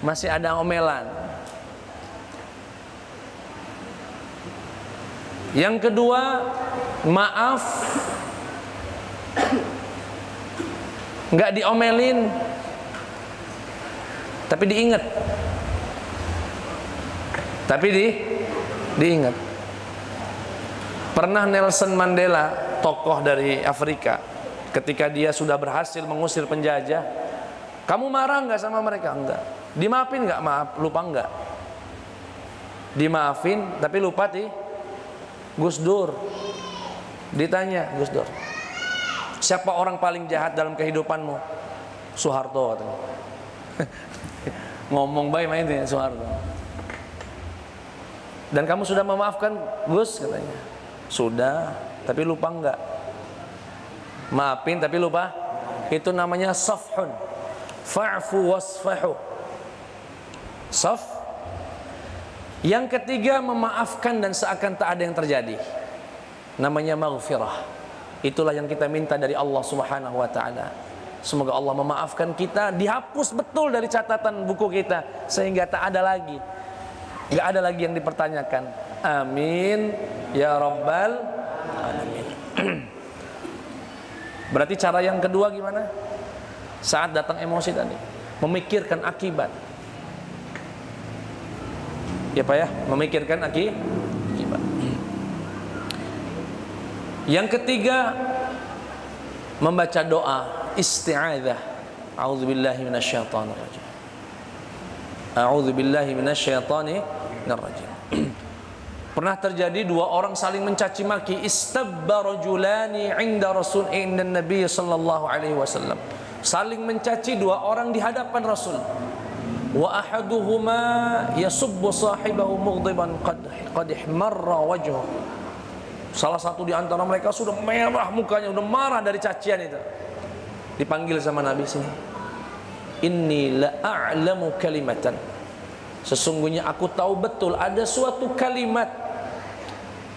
S1: masih ada omelan. Yang kedua, maaf nggak diomelin tapi diingat, diingat. Pernah Nelson Mandela, tokoh dari Afrika, ketika dia sudah berhasil mengusir penjajah, Kamu marah nggak sama mereka? Enggak. Dimaafin nggak? Maaf, lupa nggak? Dimaafin, tapi lupa Gus Dur. Ditanya Gus Dur, siapa orang paling jahat dalam kehidupanmu? Soeharto katanya. Ngomong baik main ya Soeharto. Dan kamu sudah memaafkan Gus katanya? Sudah, tapi lupa nggak? Maafin tapi lupa. Itu namanya safhun. Fa'fu wasfahu. Saf. Yang ketiga, memaafkan dan seakan tak ada yang terjadi. Namanya maghfirah. Itulah yang kita minta dari Allah Subhanahu wa taala. Semoga Allah memaafkan kita, dihapus betul dari catatan buku kita sehingga tak ada lagi. Enggak ada lagi yang dipertanyakan. Amin ya rabbal alamin. Berarti cara yang kedua gimana? Saat datang emosi tadi, memikirkan akibat. Ya Pak ya, memikirkan akibat. Yang ketiga, membaca doa isti'adzah. A'udzubillahi minasyaitonir rajim. A'udzubillahi minasyaitonir rajim. Pernah terjadi dua orang saling mencaci maki. Istabba rajulani 'inda Nabi sallallahu alaihi wasallam. Saling mencaci dua orang di hadapan Rasul. Wa ahaduhuma yasubbu sahibahu mughdiban qad ihmarra wajhuhu. Salah satu di antara mereka sudah merah mukanya, sudah marah dari cacian itu. Dipanggil sama Nabi sini. Inni la a'lamu kalimatan. Sesungguhnya aku tahu betul ada suatu kalimat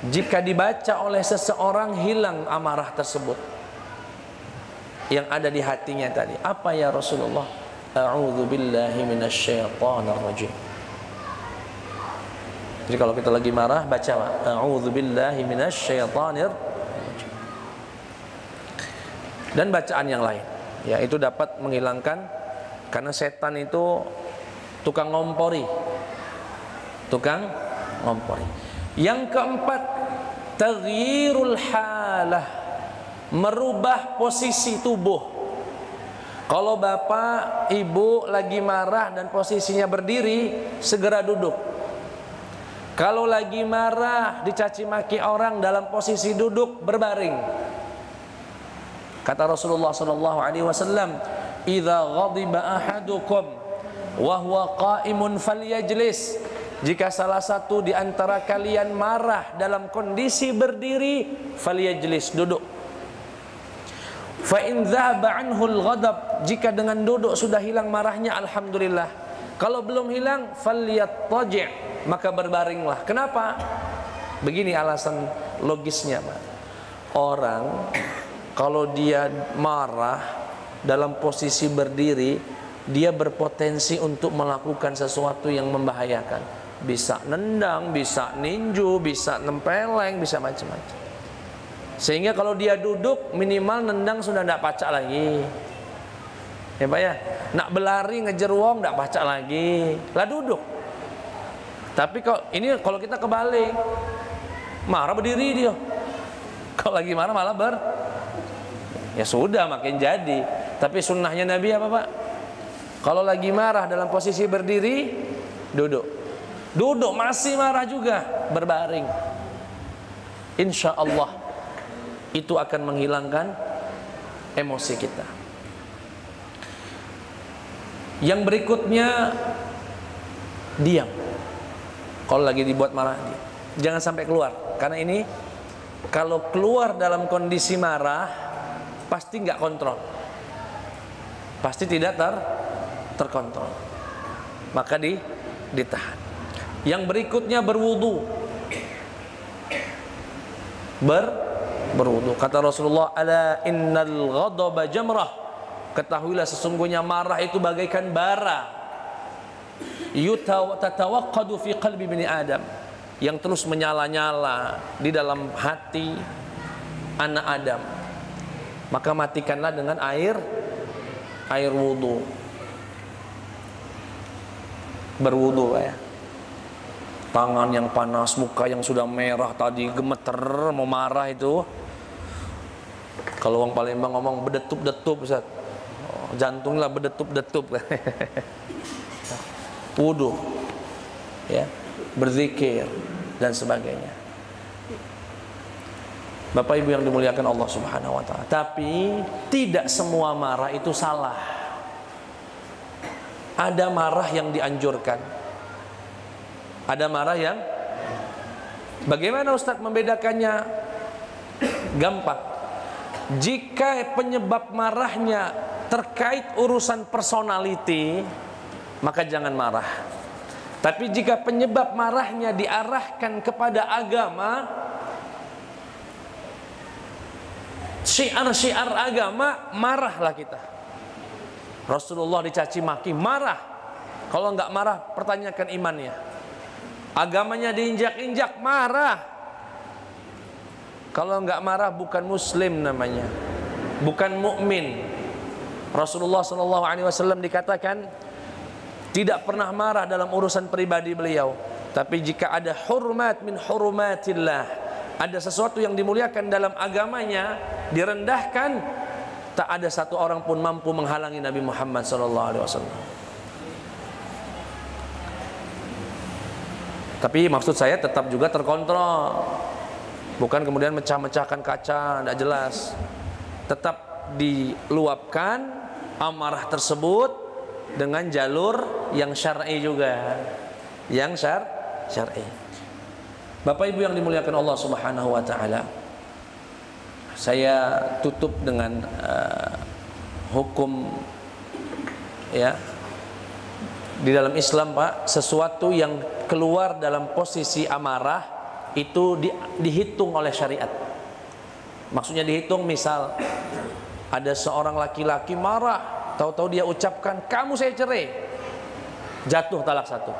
S1: jika dibaca oleh seseorang hilang amarah tersebut yang ada di hatinya tadi. Apa ya Rasulullah? A'udzu billahi minasyaitonir rajim. Jadi kalau kita lagi marah baca a'udzu billahi minasyaitonir rajim. Dan bacaan yang lain, ya itu dapat menghilangkan, karena setan itu tukang ngompori. Tukang ngompori. Yang keempat, taghyirul halah, merubah posisi tubuh. Kalau bapak, ibu lagi marah dan posisinya berdiri, segera duduk. Kalau lagi marah, dicaci maki orang dalam posisi duduk, berbaring. Kata Rasulullah SAW, "Idza ghadiba ahadukum wa huwa qa'imun falyajlis." Jika salah satu di antara kalian marah dalam kondisi berdiri, falyajlis, duduk. Fa in dhahaba anhu al-ghadab, jika dengan duduk sudah hilang marahnya, alhamdulillah. Kalau belum hilang, falyattaji', maka berbaringlah. Kenapa? Begini alasan logisnya, Pak. Orang kalau dia marah dalam posisi berdiri, dia berpotensi untuk melakukan sesuatu yang membahayakan. Bisa nendang, bisa ninju, bisa nempeleng, bisa macam-macam. Sehingga kalau dia duduk, minimal nendang sudah tidak pacak lagi. Ya Pak ya, nak berlari ngejar wong tidak pacak lagi. Lah duduk. Tapi kalau kita kebalik, marah berdiri dia. Kalau lagi marah malah ya sudah makin jadi. Tapi sunnahnya Nabi apa Pak? Kalau lagi marah dalam posisi berdiri, duduk. Duduk masih marah juga, berbaring. Insya Allah itu akan menghilangkan emosi kita. Yang berikutnya, diam. Kalau lagi dibuat marah, diam. Jangan sampai keluar. Karena ini kalau keluar dalam kondisi marah, pasti nggak kontrol. Pasti tidak terkontrol. Maka ditahan. Yang berikutnya berwudu. Berwudu. Kata Rasulullah, ala innal ghadaba jamrah. Ketahuilah sesungguhnya marah itu bagaikan bara. Tatawaqqadu fi qalbi bani Adam, yang terus menyala-nyala di dalam hati anak Adam. Maka matikanlah dengan air wudu. Berwudu ya. Tangan yang panas, muka yang sudah merah tadi gemeter mau marah itu. Kalau orang Palembang ngomong bedetup-detup Ustaz. Oh, jantungnya berdetup-detup. Wudu, ya, berzikir dan sebagainya. Bapak Ibu yang dimuliakan Allah Subhanahu wa taala. Tapi tidak semua marah itu salah. Ada marah yang dianjurkan. Ada marah yang, bagaimana Ustadz membedakannya? Gampang. Jika penyebab marahnya terkait urusan personality, maka jangan marah. Tapi jika penyebab marahnya diarahkan kepada agama, syiar-syiar agama, marahlah kita. Rasulullah dicaci maki, marah. Kalau enggak marah, pertanyakan imannya. Agamanya diinjak-injak, marah. Kalau enggak marah, bukan muslim namanya, bukan mukmin. Rasulullah SAW dikatakan tidak pernah marah dalam urusan pribadi beliau. Tapi jika ada hurmat min hurumatillah, ada sesuatu yang dimuliakan dalam agamanya direndahkan, tak ada satu orang pun mampu menghalangi Nabi Muhammad SAW. Tapi maksud saya tetap juga terkontrol, bukan kemudian mecah-mecahkan kaca, tidak jelas. Tetap diluapkan amarah tersebut dengan jalur yang syar'i juga, yang syar'i. Bapak Ibu yang dimuliakan Allah Subhanahu wa taala, saya tutup dengan hukum, ya. Di dalam Islam, Pak, sesuatu yang keluar dalam posisi amarah itu dihitung oleh syariat. Maksudnya dihitung, misal ada seorang laki-laki marah, tahu-tahu dia ucapkan kamu saya cerai, jatuh talak satu,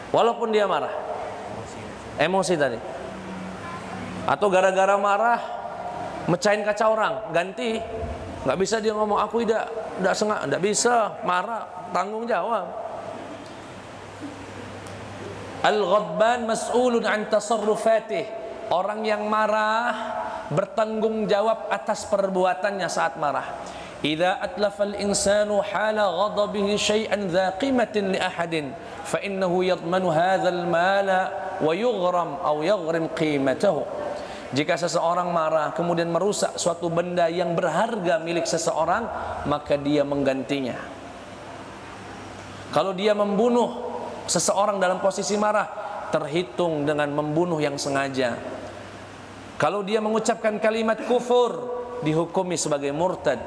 S1: walaupun dia marah, emosi tadi. Atau gara-gara marah mecahin kaca orang, ganti, nggak bisa dia ngomong aku tidak sengaja, nggak bisa, marah, tanggung jawab. Al-ghadban mas'ulun an tasarrufatih. Orang yang marah bertanggung jawab atas perbuatannya saat marah. Idza atlafa al-insanu hala ghadabihi syai'an dha qimatin li ahadin fa innahu yadmanu hadzal mala wa yughram aw yaghrim qimatahu. Jika seseorang marah kemudian merusak suatu benda yang berharga milik seseorang, maka dia menggantinya. Kalau dia membunuh seseorang dalam posisi marah, terhitung dengan membunuh yang sengaja. Kalau dia mengucapkan kalimat kufur, dihukumi sebagai murtad.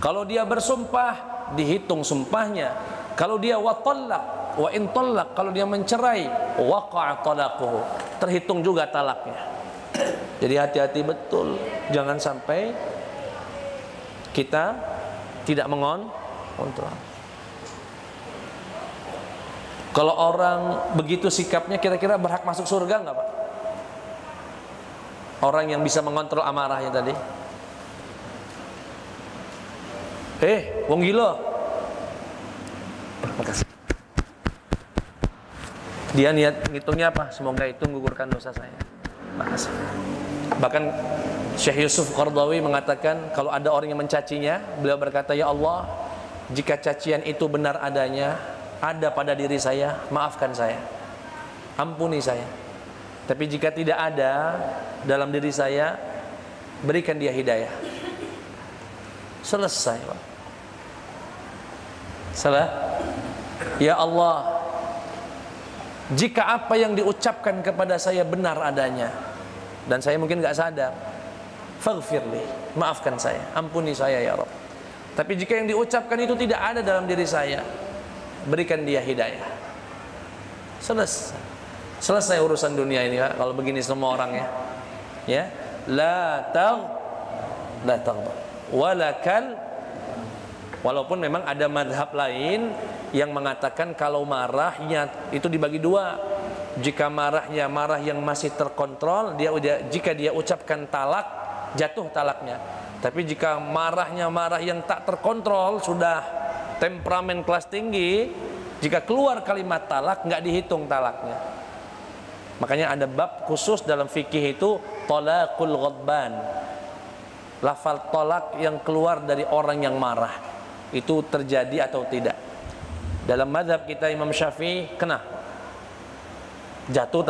S1: Kalau dia bersumpah, dihitung sumpahnya. Kalau dia watallaq wa in tallaq, kalau dia mencerai, waqa'a talaquhu, terhitung juga talaknya. Jadi hati-hati betul, jangan sampai kita tidak mengontrol. Kalau orang begitu sikapnya, kira-kira berhak masuk surga nggak, Pak? Orang yang bisa mengontrol amarahnya tadi. Wong gila. Makasih. Dia niat ngitungnya apa? Semoga itu menggugurkan dosa saya. Makasih. Bahkan Syekh Yusuf Qardawi mengatakan, kalau ada orang yang mencacinya, beliau berkata, ya Allah, jika cacian itu benar adanya, ada pada diri saya, maafkan saya, ampuni saya. Tapi jika tidak ada dalam diri saya, berikan dia hidayah. Selesai, Pak. Salah. Ya Allah, jika apa yang diucapkan kepada saya benar adanya dan saya mungkin gak sadar, faghfirli, maafkan saya, ampuni saya ya Rabb. Tapi jika yang diucapkan itu tidak ada dalam diri saya, berikan dia hidayah. Selesai urusan dunia ini, Pak. Kalau begini semua orang, ya, la taghdab walakal. Walaupun memang ada madhab lain yang mengatakan kalau marahnya itu dibagi dua. Jika marahnya marah yang masih terkontrol, jika dia ucapkan talak, jatuh talaknya. Tapi jika marahnya marah yang tak terkontrol, sudah temperamen kelas tinggi, jika keluar kalimat talak, nggak dihitung talaknya. Makanya ada bab khusus dalam fikih itu, talaqul ghadban, lafal tolak yang keluar dari orang yang marah. itu terjadi atau tidak. Dalam mazhab kita Imam Syafi'i kena, jatuh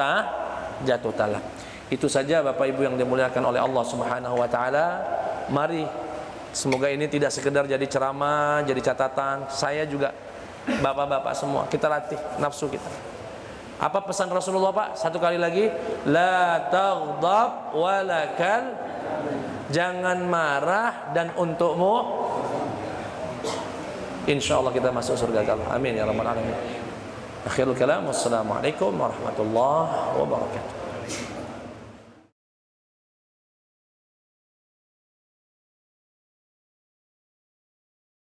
S1: talak. Itu saja Bapak Ibu yang dimuliakan oleh Allah Subhanahu wa taala. Mari semoga ini tidak sekedar jadi ceramah, jadi catatan. Saya juga, bapak-bapak semua, kita latih nafsu kita. Apa pesan Rasulullah, Pak? Satu kali lagi, la taghdab walakal, jangan marah dan untukmu insyaallah kita masuk surga Allah. Amin ya rabbal alamin. Akhirul kalam, wassalamualaikum warahmatullahi wabarakatuh.